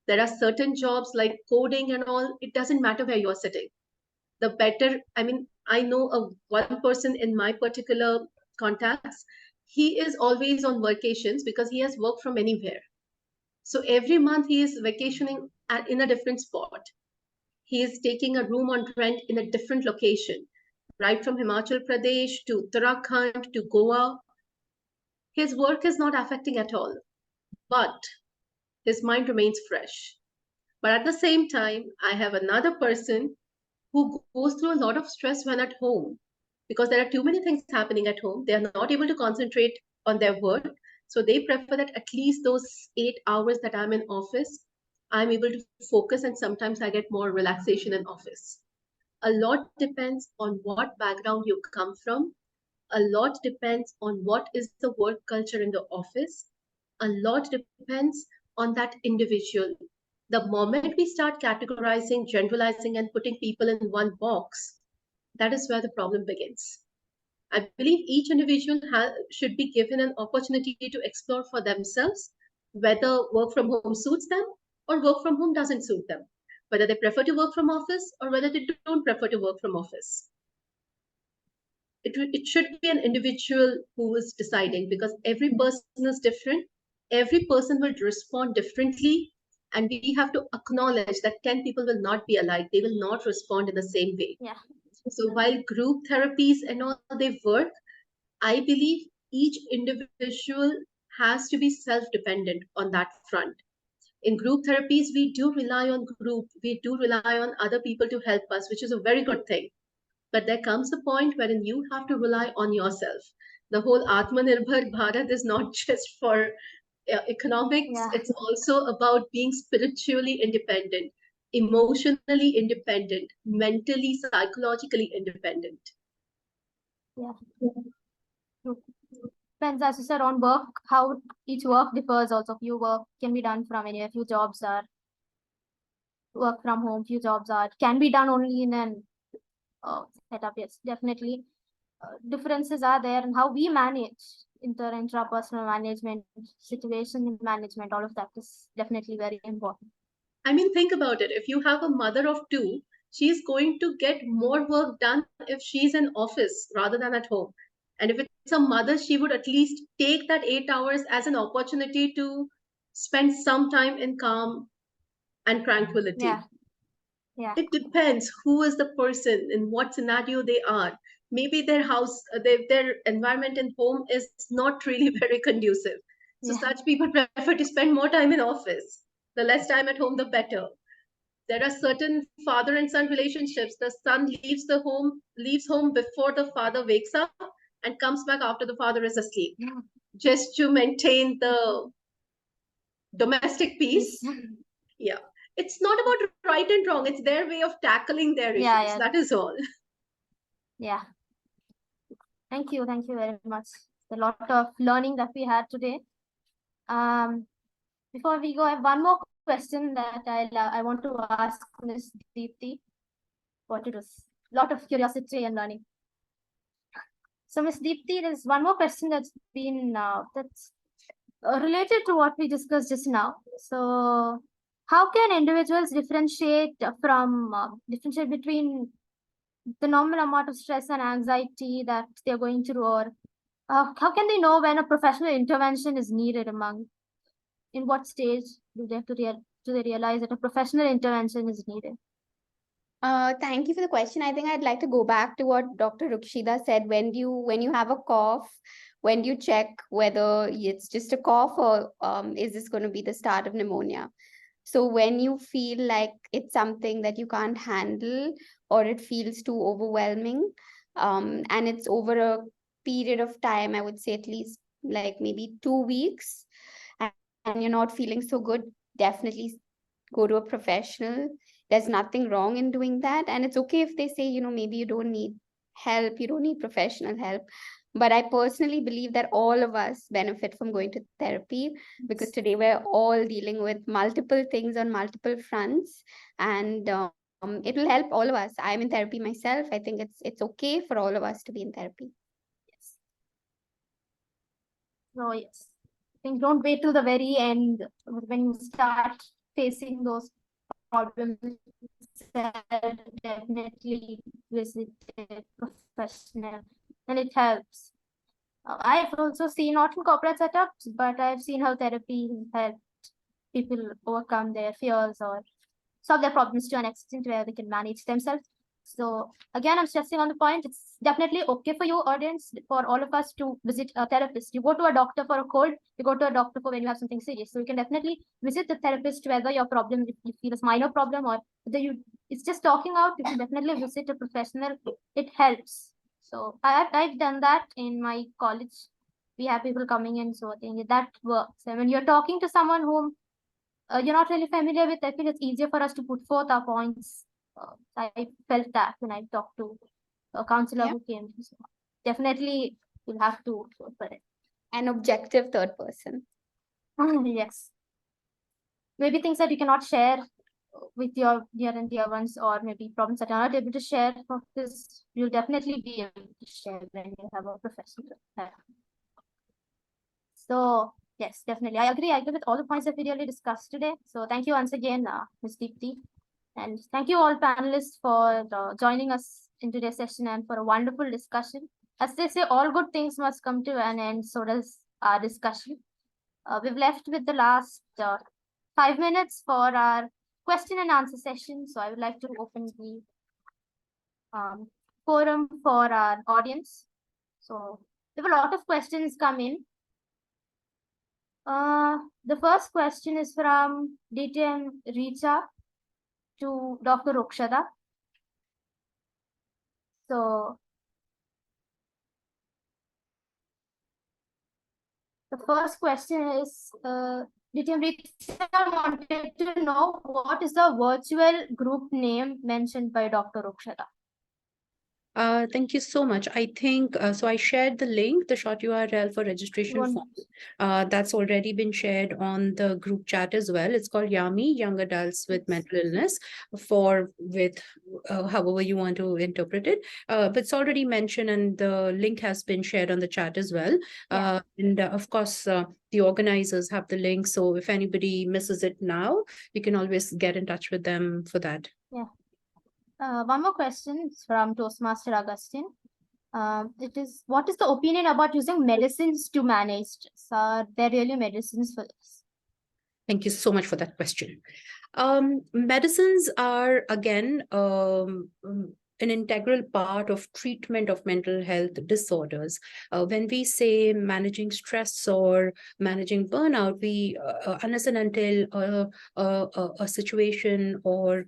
There are certain jobs like coding and all, it doesn't matter where you're sitting. The better, I mean, I know one person in my particular contacts, he is always on vacations because he has work from anywhere. So every month he is vacationing in a different spot. He is taking a room on rent in a different location, right from Himachal Pradesh to Uttarakhand to Goa. His work is not affecting at all, but his mind remains fresh. But at the same time, I have another person who goes through a lot of stress when at home because there are too many things happening at home. They are not able to concentrate on their work. So they prefer that at least those 8 hours that I'm in office, I'm able to focus, and sometimes I get more relaxation in office. A lot depends on what background you come from. A lot depends on what is the work culture in the office. A lot depends on that individual. The moment we start categorizing, generalizing, and putting people in one box, that is where the problem begins. I believe each individual should be given an opportunity to explore for themselves whether work from home suits them or work from home doesn't suit them, whether they prefer to work from office or whether they don't prefer to work from office. It should be an individual who is deciding because every person is different. Every person will respond differently And we have to acknowledge that 10 people will not be alike. They will not respond in the same way. Yeah. So while group therapies and all they work, I believe each individual has to be self-dependent on that front. In group therapies, we do rely on group, we do rely on other people to help us, which is a very good thing. But there comes a point wherein you have to rely on yourself. The whole Atmanirbhar Bharat is not just for economics, Yeah. it's also about being spiritually independent, emotionally independent, mentally, psychologically independent. Yeah. Depends, as you said, on work, how each work differs also. Few work can be done from anywhere. Few jobs are work from home. Few jobs are can be done only in an setup. Yes, definitely. Differences are there, and how we manage intrapersonal management, situation management, all of that is definitely very important. I mean, think about it. If you have a mother of two, she's going to get more work done if she's in office rather than at home. And if it's a mother, she would at least take that 8 hours as an opportunity to spend some time in calm and tranquility. Yeah. Yeah. It depends who is the person, in what scenario they are. Maybe their house, their environment in home is not really very conducive. So Yeah. such people prefer to spend more time in office. The less time at home, the better. There are certain father and son relationships. The son leaves home before the father wakes up and comes back after the father is asleep, Yeah. just to maintain the domestic peace. Yes. Yeah. It's not about right and wrong. It's their way of tackling their issues. Yeah. That is all. Yeah. Thank you very much. A lot of learning that we had today. Before we go, I have one more question that I want to ask Ms. Deepti. What it was, lot of curiosity and learning. So, Ms. Deepti, there's one more question that's been that's related to what we discussed just now. So, how can individuals differentiate between the normal amount of stress and anxiety that they're going through, or how can they know when a professional intervention is needed in what stage do they have to do they realize that a professional intervention is needed? Thank you for the question. I think I'd like to go back to what Dr. Rukshida said. When you have a cough, when do you check whether it's just a cough or is this going to be the start of pneumonia? So when you feel like it's something that you can't handle or it feels too overwhelming, and it's over a period of time, I would say at least like maybe 2 weeks, and you're not feeling so good, definitely go to a professional. There's nothing wrong in doing that. And it's okay if they say, maybe you don't need help, you don't need professional help. But I personally believe that all of us benefit from going to therapy, because today we're all dealing with multiple things on multiple fronts, and it will help all of us. I'm in therapy myself. I think it's okay for all of us to be in therapy. Yes. So yes, I think don't wait till the very end when you start facing those problems. Definitely visit a professional, and it helps. I've also seen, not in corporate setups, but I've seen how therapy helped people overcome their fears or solve their problems to an extent where they can manage themselves. So again, I'm stressing on the point. It's definitely okay for you, audience, for all of us to visit a therapist. You go to a doctor for a cold, you go to a doctor for when you have something serious. So you can definitely visit the therapist, whether your problem, if you feel a minor problem or whether it's just talking out, you can definitely visit a professional. It helps. So I've done that in my college. We have people coming in, so I think that works. And when you're talking to someone whom you're not really familiar with, I feel it's easier for us to put forth our points. I felt that when I talked to a counselor who came. So definitely, you'll have to go for it. An objective third person. Yes. Maybe things that you cannot share with your dear and dear ones, or maybe problems that you're not able to share of this, you'll definitely be able to share when you have a professional help. So yes, definitely. I agree with all the points that we really discussed today. So thank you once again, Ms. Deepti. And thank you all panelists for joining us in today's session and for a wonderful discussion. As they say, all good things must come to an end. So does our discussion. We've left with the last 5 minutes for our question and answer session. So I would like to open the forum for our audience. So there were a lot of questions come in. The first question is from DTM Richa to Dr. Rukshada. So the first question is, DTM Richa wanted to know what is the virtual group name mentioned by Dr. Rukshada. Thank you so much. I think so. I shared the link, the short URL for registration form. That's already been shared on the group chat as well. It's called YAMI, Young Adults with Mental Illness, however you want to interpret it. But it's already mentioned, and the link has been shared on the chat as well. And of course, the organizers have the link. So if anybody misses it now, you can always get in touch with them for that. Yeah. One more question from Toastmaster Augustine. It is, what is the opinion about using medicines to manage stress? Are there really medicines for this? Thank you so much for that question. Medicines are, again, an integral part of treatment of mental health disorders. When we say managing stress or managing burnout, we, unless and until a situation or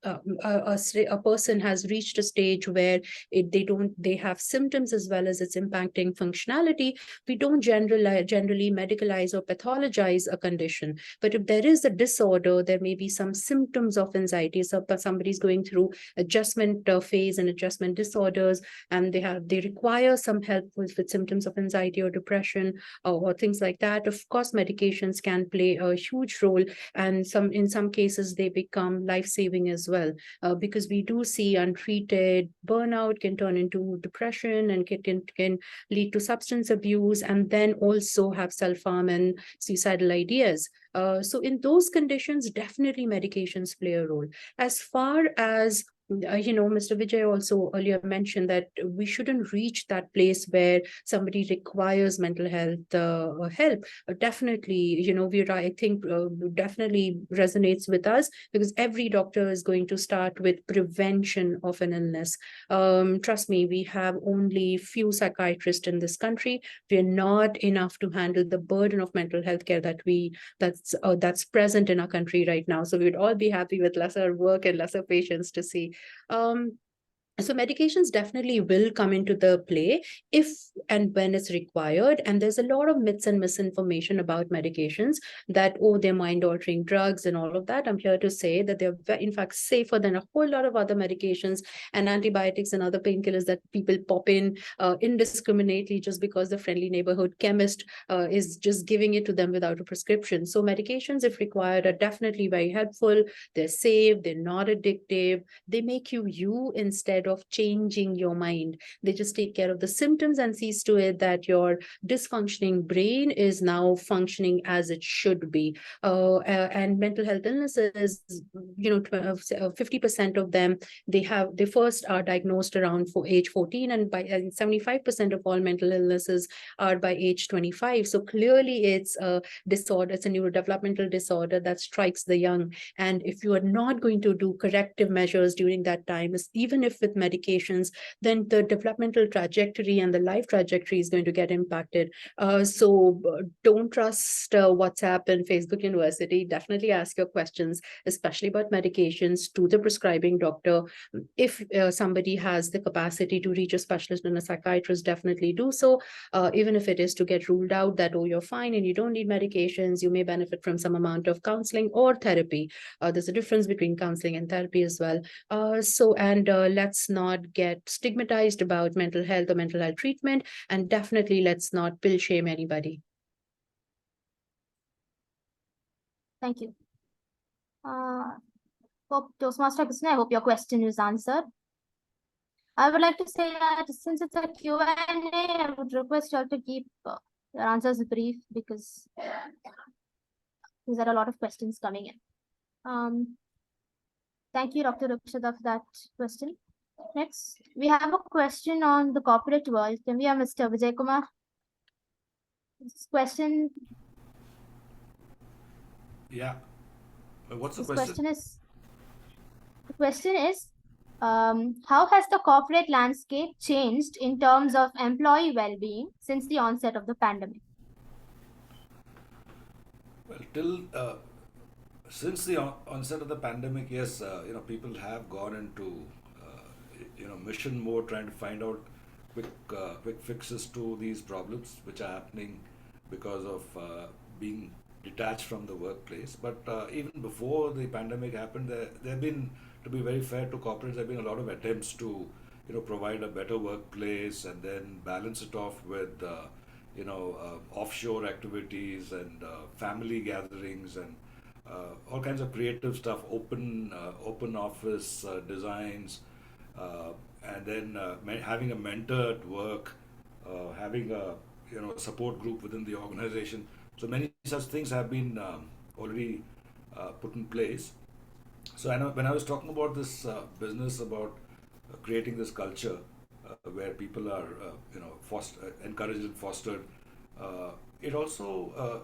a person has reached a stage where they have symptoms as well as it's impacting functionality, we don't generally medicalize or pathologize a condition. But if there is a disorder, there may be some symptoms of anxiety. So somebody's going through adjustment phase and adjustment disorders, and they require some help with symptoms of anxiety or depression or things like that. Of course, medications can play a huge role, and in some cases they become life-saving as well, because we do see untreated burnout can turn into depression and can lead to substance abuse, and then also have self-harm and suicidal ideas. So in those conditions, definitely medications play a role. As far as Mr. Vijay also earlier mentioned that we shouldn't reach that place where somebody requires mental health help. Definitely, I think definitely resonates with us, because every doctor is going to start with prevention of an illness. Trust me, we have only few psychiatrists in this country. We're not enough to handle the burden of mental health care that's present in our country right now. So we'd all be happy with lesser work and lesser patients to see. So medications definitely will come into the play if and when it's required. And there's a lot of myths and misinformation about medications that, they're mind-altering drugs and all of that. I'm here to say that they're in fact safer than a whole lot of other medications and antibiotics and other painkillers that people pop in indiscriminately just because the friendly neighborhood chemist is just giving it to them without a prescription. So medications, if required, are definitely very helpful. They're safe, they're not addictive, they make you instead of changing your mind. They just take care of the symptoms and sees to it that your dysfunctioning brain is now functioning as it should be. And mental health illnesses, 50% of them, they first are diagnosed around age 14, and by 75% of all mental illnesses are by age 25. So clearly it's a disorder, it's a neurodevelopmental disorder that strikes the young. And if you are not going to do corrective measures during that time, even if with medications, then the developmental trajectory and the life trajectory is going to get impacted. So don't trust WhatsApp and Facebook University. Definitely ask your questions, especially about medications, to the prescribing doctor. If somebody has the capacity to reach a specialist and a psychiatrist, definitely do so. Even if it is to get ruled out that, you're fine and you don't need medications, you may benefit from some amount of counseling or therapy. There's a difference between counseling and therapy as well. Let's not get stigmatized about mental health or mental health treatment, and definitely let's not pill shame anybody. Thank you. Toastmaster Krishna, I hope your question is answered. I would like to say that since it's a Q&A, I would request you all to keep your answers brief, because there are a lot of questions coming in. Thank you, Dr. Rukshada, for that question. Next, we have a question on the corporate world. Can we have Mr. Vijay Kumar? This question Yeah. What's the This question? question is, how has the corporate landscape changed in terms of employee well-being since the onset of the pandemic? Well, till since the onset of the pandemic, yes, people have gone into mission mode, trying to find out quick fixes to these problems which are happening because of being detached from the workplace. But even before the pandemic happened, there have been, to be very fair to corporates, there have been a lot of attempts to provide a better workplace and then balance it off with offshore activities and family gatherings and all kinds of creative stuff, open office designs, uh, and then having a mentor at work, having a support group within the organization. So many such things have been already put in place. So I know when I was talking about this business about creating this culture where people are encouraged and fostered, it also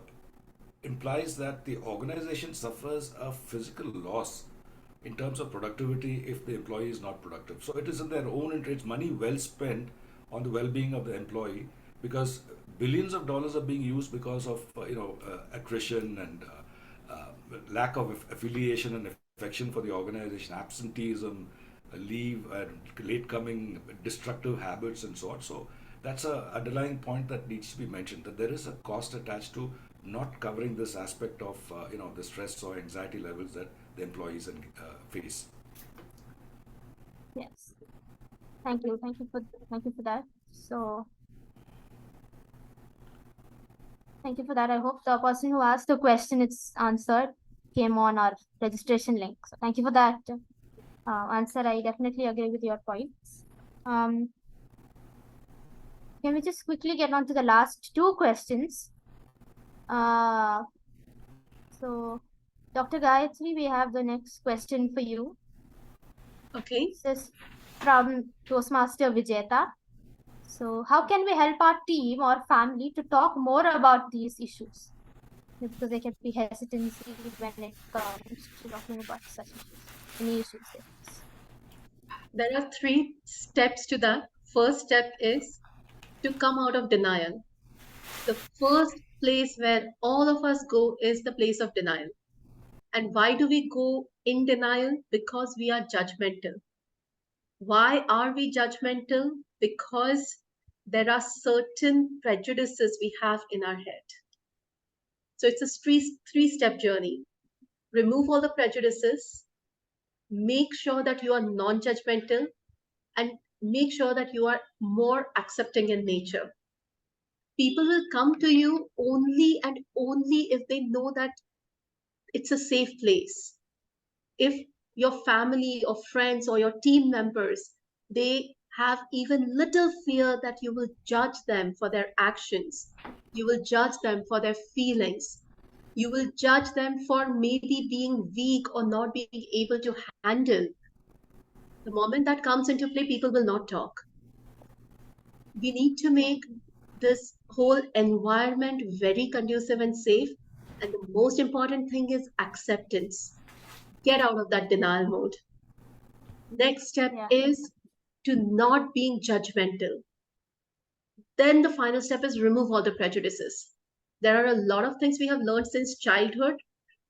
implies that the organization suffers a physical loss in terms of productivity if the employee is not productive. So it is in their own interest, money well spent on the well-being of the employee, because billions of dollars are being used because of attrition and lack of affiliation and affection for the organization, absenteeism, leave, and late coming, destructive habits, and so on. So that's a underlying point that needs to be mentioned, that there is a cost attached to not covering this aspect of the stress or anxiety levels that the employees face. Yes. Thank you for that. So thank you for that. I hope the person who asked the question it's answered came on our registration link. So thank you for that answer. I definitely agree with your points. Can we just quickly get on to the last two questions? So Dr. Gayatri, we have the next question for you. Okay. This is from Toastmaster Vijeta. So how can we help our team or family to talk more about these issues? Because there can be hesitancy when it comes to talking about such issues. Any issues there? There are 3 steps to that. First step is to come out of denial. The first place where all of us go is the place of denial. And why do we go in denial? Because we are judgmental. Why are we judgmental? Because there are certain prejudices we have in our head. So it's a three-step journey. Remove all the prejudices, make sure that you are non-judgmental, and make sure that you are more accepting in nature. People will come to you only and only if they know that it's a safe place. If your family or friends or your team members, they have even little fear that you will judge them for their actions, you will judge them for their feelings, you will judge them for maybe being weak or not being able to handle, the moment that comes into play, people will not talk. We need to make this whole environment very conducive and safe. And the most important thing is acceptance. Get out of that denial mode. Next step is to not being judgmental. Then the final step is remove all the prejudices. There are a lot of things we have learned since childhood,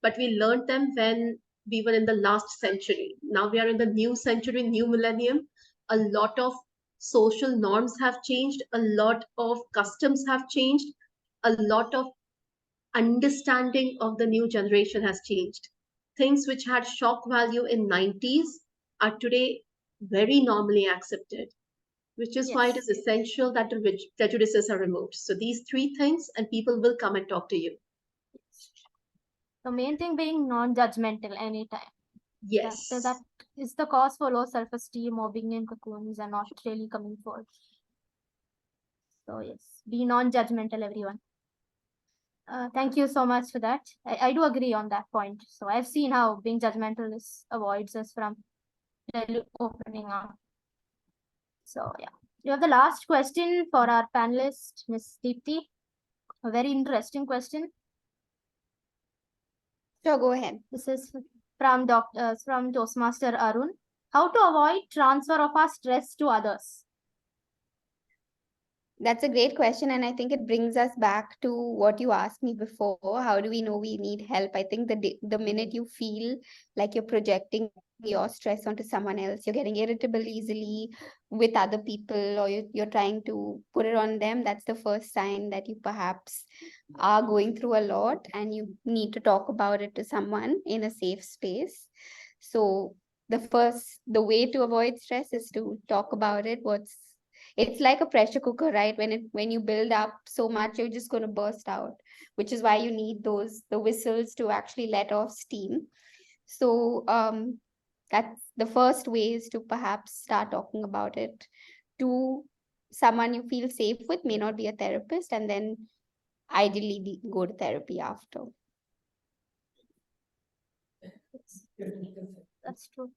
but we learned them when we were in the last century. Now we are in the new century, new millennium. A lot of social norms have changed, a lot of customs have changed, a lot of understanding of the new generation has changed. Things which had shock value in 90s are today very normally accepted, which is why it is essential that the prejudices are removed. So these 3 things, and people will come and talk to you. The main thing being non-judgmental anytime. Yes. That is the cause for low self-esteem or being in cocoons and not really coming forward. So yes, be non-judgmental, everyone. Thank you so much for that. I do agree on that point. So I've seen how being judgmental avoids us from really opening up. So yeah, we have the last question for our panelist, Ms. Deepti. A very interesting question. Sure, go ahead. This is from Toastmaster Arun. How to avoid transfer of our stress to others? That's a great question. And I think it brings us back to what you asked me before. How do we know we need help? I think the minute you feel like you're projecting your stress onto someone else, you're getting irritable easily with other people, or you're trying to put it on them, that's the first sign that you perhaps are going through a lot and you need to talk about it to someone in a safe space. So the way to avoid stress is to talk about it. It's like a pressure cooker, right? When you build up so much, you're just going to burst out, which is why you need the whistles to actually let off steam. So that's the first way, is to perhaps start talking about it to someone you feel safe with. May not be a therapist, and then ideally go to therapy after. That's true.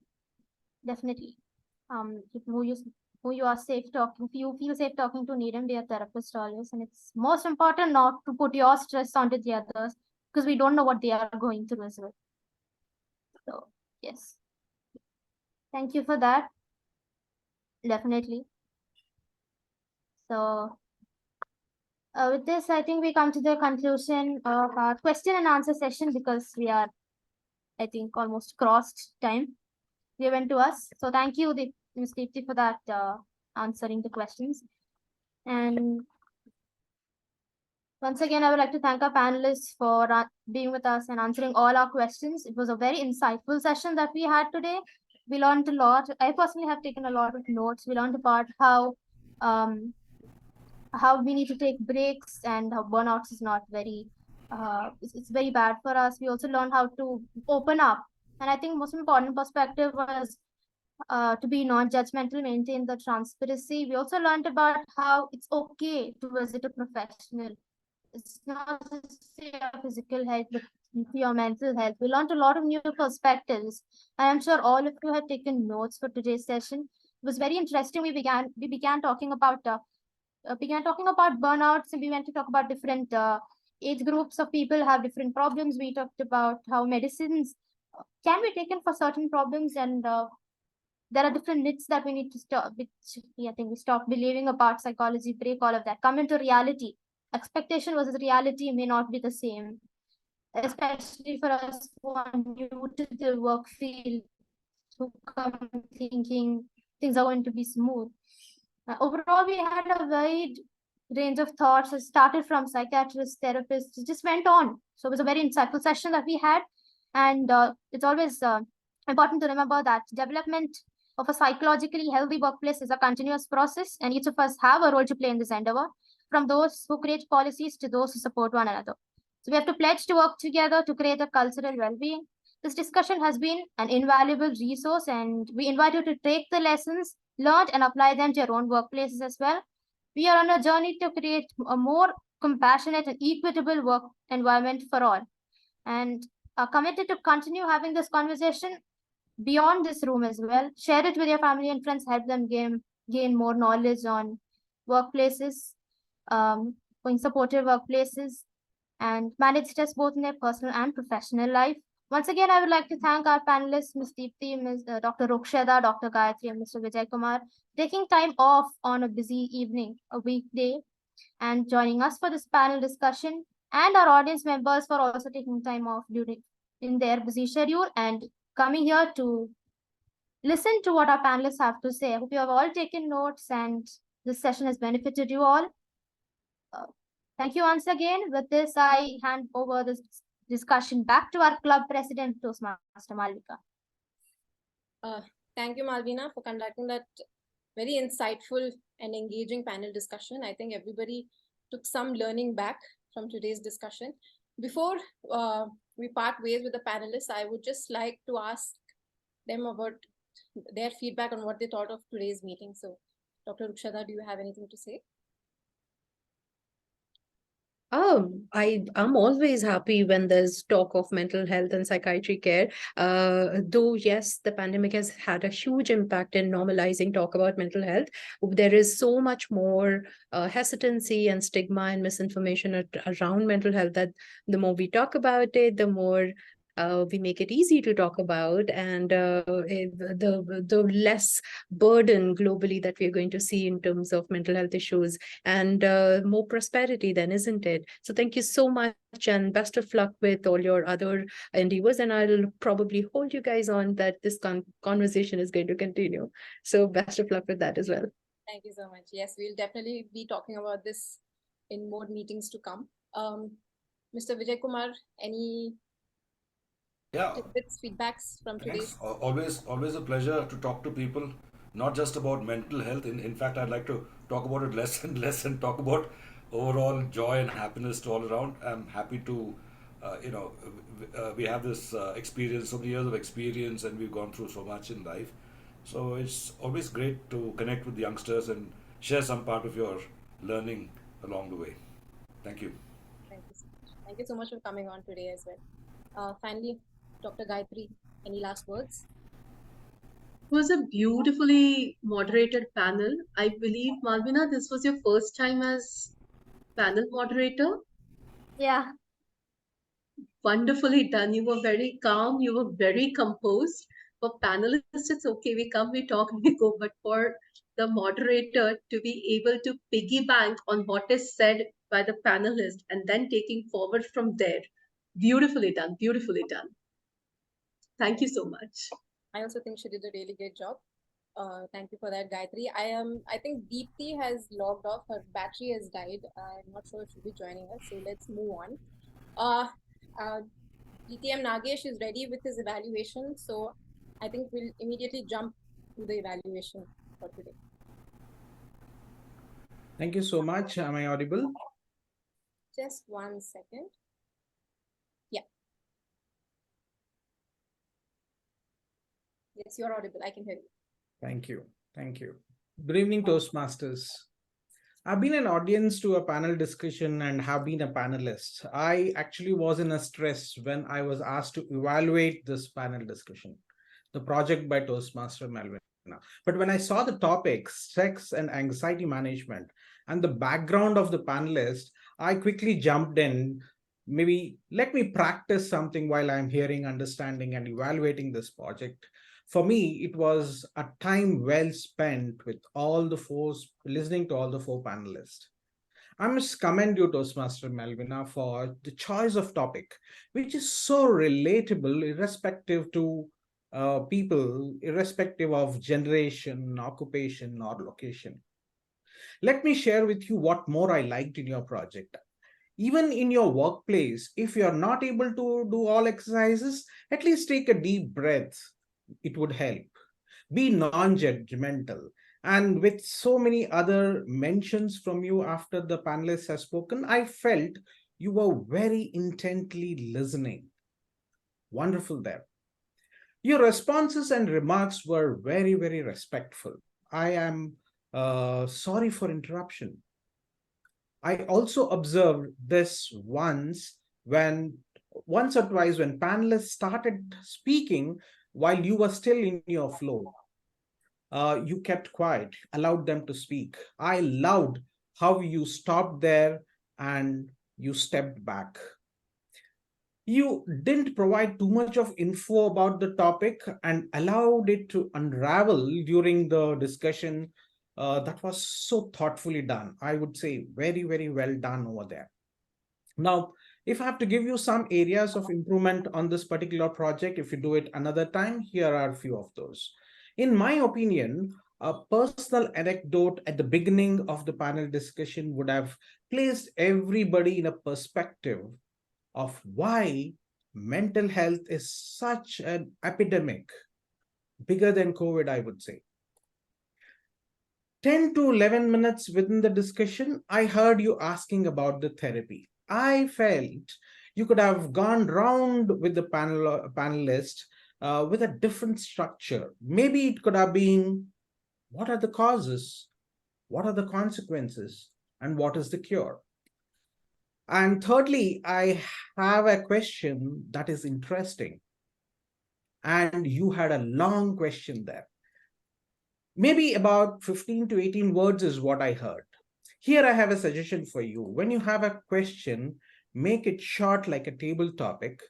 Definitely. Who you are safe talking, if you feel safe talking to, need and be a therapist always. And it's most important not to put your stress onto the others, because we don't know what they are going through as well. So yes. Thank you for that. Definitely. So with this, I think we come to the conclusion of our question and answer session, because we are, I think, almost crossed time given to us. So thank you, Ms. Deepti, for that answering the questions. And once again, I would like to thank our panelists for being with us and answering all our questions. It was a very insightful session that we had today. We learned a lot. I personally have taken a lot of notes. We learned about how we need to take breaks, and how burnouts is not very it's very bad for us. We also learned how to open up, and I think most important perspective was to be non-judgmental, maintain the transparency. We also learned about how it's okay to visit a professional. It's not just your physical health, but your mental health. We learned a lot of new perspectives. I am sure all of you have taken notes for today's session. It was very interesting. We began talking about burnouts, and we went to talk about different age groups of people have different problems. We talked about how medicines can be taken for certain problems, and there are different myths that we need to stop, which I think we stop believing about psychology, break all of that, come into reality. Expectation versus reality may not be the same, especially for us who are new to the work field, who come thinking things are going to be smooth. Overall, we had a wide range of thoughts. It started from psychiatrists, therapists, it just went on. So it was a very insightful session that we had. And it's always important to remember that development of a psychologically healthy workplace is a continuous process, and each of us have a role to play in this endeavor, from those who create policies to those who support one another. So we have to pledge to work together to create a cultural well-being. This discussion has been an invaluable resource, and we invite you to take the lessons learned and apply them to your own workplaces as well. We are on a journey to create a more compassionate and equitable work environment for all, and are committed to continue having this conversation beyond this room as well. Share it with your family and friends, help them gain more knowledge on workplaces, going supportive workplaces, and manage stress both in their personal and professional life. Once again, I would like to thank our panelists, Ms. Deepti, Dr. Rukshada, Dr. Gayatri, and Mr. Vijay Kumar, taking time off on a busy evening, a weekday, and joining us for this panel discussion, and our audience members for also taking time off in their busy schedule and coming here to listen to what our panelists have to say. I hope you have all taken notes and this session has benefited you all. Thank you once again. With this, I hand over this discussion back to our club president, Toastmaster Malvika. Thank you, Malvina, for conducting that very insightful and engaging panel discussion. I think everybody took some learning back from today's discussion. Before we part ways with the panelists, I would just like to ask them about their feedback on what they thought of today's meeting. So, Dr. Rukshada, do you have anything to say? I'm always happy when there's talk of mental health and psychiatry care. Though, yes, the pandemic has had a huge impact in normalizing talk about mental health. There is so much more hesitancy and stigma and misinformation around mental health that the more we talk about it, the more we make it easy to talk about, and the less burden globally that we're going to see in terms of mental health issues, and more prosperity then, isn't it? So thank you so much, and best of luck with all your other endeavors, and I'll probably hold you guys on that this conversation is going to continue. So best of luck with that as well. Thank you so much. Yes, we'll definitely be talking about this in more meetings to come. Mr. Vijay Kumar, any tidbits, feedbacks from today's? Thanks. Always a pleasure to talk to people, not just about mental health. In fact, I'd like to talk about it less and less and talk about overall joy and happiness to all around. I'm happy to, we have this experience, so many years of experience, and we've gone through so much in life. So it's always great to connect with youngsters and share some part of your learning along the way. Thank you. Thank you so much. Thank you so much for coming on today as well. Finally, Dr. Gayatri, any last words? It was a beautifully moderated panel. I believe, Malvina, this was your first time as panel moderator. Yeah. Wonderfully done. You were very calm. You were very composed. For panelists, it's okay. We come, we talk, we go. But for the moderator to be able to piggyback on what is said by the panelist and then taking forward from there, beautifully done. Beautifully done. Thank you so much. I also think she did a really great job. Thank you for that, Gayatri. I think Deepthi has logged off. Her battery has died. I'm not sure if she'll be joining us. So let's move on. DTM Nagesh is ready with his evaluation. So I think we'll immediately jump to the evaluation for today. Thank you so much. Am I audible? Just 1 second. Yeah. Yes, you're audible. I can hear you. Thank you. Thank you. Good evening, Toastmasters. I've been an audience to a panel discussion and have been a panelist. I actually was in a stress when I was asked to evaluate this panel discussion, the project by Toastmaster Malvina. But when I saw the topic, sex and anxiety management, and the background of the panelist, I quickly jumped in. Maybe let me practice something while I'm hearing, understanding, and evaluating this project. For me, it was a time well spent with all the four, listening to all the four panelists. I must commend you, Toastmaster Malvina, for the choice of topic, which is so relatable, irrespective to people, irrespective of generation, occupation, or location. Let me share with you what more I liked in your project. Even in your workplace, if you are not able to do all exercises, at least take a deep breath. It would help. Be non-judgmental. And with so many other mentions from you after the panelists have spoken, I felt you were very intently listening. Wonderful there. Your responses and remarks were very, very respectful. I am sorry for interruption. I also observed this once or twice when panelists started speaking while you were still in your flow. You kept quiet, allowed them to speak. I loved how you stopped there and you stepped back. You didn't provide too much of info about the topic and allowed it to unravel during the discussion. That was so thoughtfully done. I would say very, very well done over there. Now, if I have to give you some areas of improvement on this particular project, if you do it another time, here are a few of those. In my opinion, a personal anecdote at the beginning of the panel discussion would have placed everybody in a perspective of why mental health is such an epidemic, bigger than COVID, I would say. 10 to 11 minutes within the discussion, I heard you asking about the therapy. I felt you could have gone round with the panelist with a different structure. Maybe it could have been, what are the causes? What are the consequences? And what is the cure? And thirdly, I have a question that is interesting. And you had a long question there. Maybe about 15 to 18 words is what I heard. Here I have a suggestion for you. When you have a question, make it short like a table topic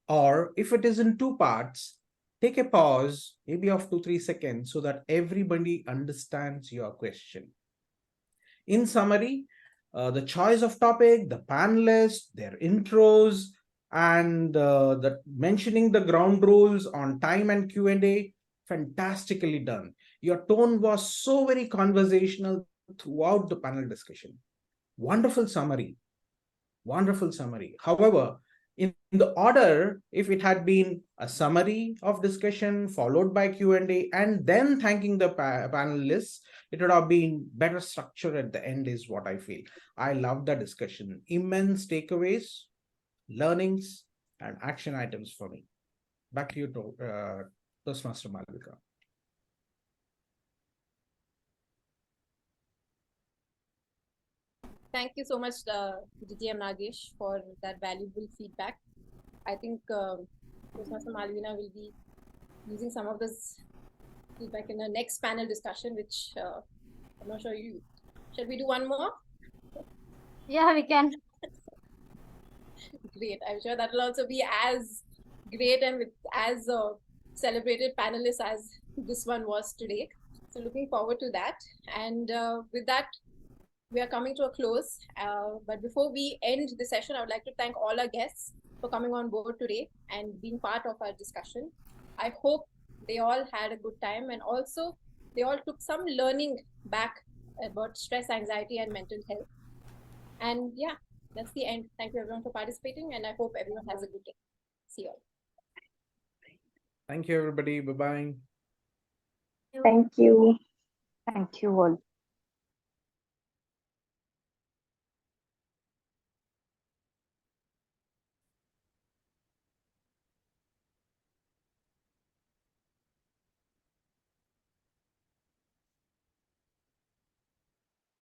Or if it is in two parts, take a pause, maybe of 2-3 seconds, so that everybody understands your question. In summary, the choice of topic, the panelists, their intros, and the mentioning the ground rules on time and Q&A, fantastically done. Your tone was so very conversational throughout the panel discussion. Wonderful summary. Wonderful summary. However, in the order, if it had been a summary of discussion followed by Q&A and then thanking the panelists, it would have been better structure at the end is what I feel. I love the discussion. Immense takeaways, learnings, and action items for me. Back to you, Toastmaster Malvika. Thank you so much, DTM Nagesh, for that valuable feedback. I think Toastmaster Malvina will be using some of this feedback in the next panel discussion, which I'm not sure you. Shall we do one more? Yeah, we can. Great. I'm sure that will also be as great and with as celebrated panelists as this one was today. So looking forward to that. And with that, we are coming to a close. But before we end the session, I would like to thank all our guests for coming on board today and being part of our discussion. I hope they all had a good time, and also they all took some learning back about stress, anxiety, and mental health. And yeah, that's the end. Thank you everyone for participating, and I hope everyone has a good day. See you all. Thank you, everybody. Bye-bye. Thank you. Thank you all.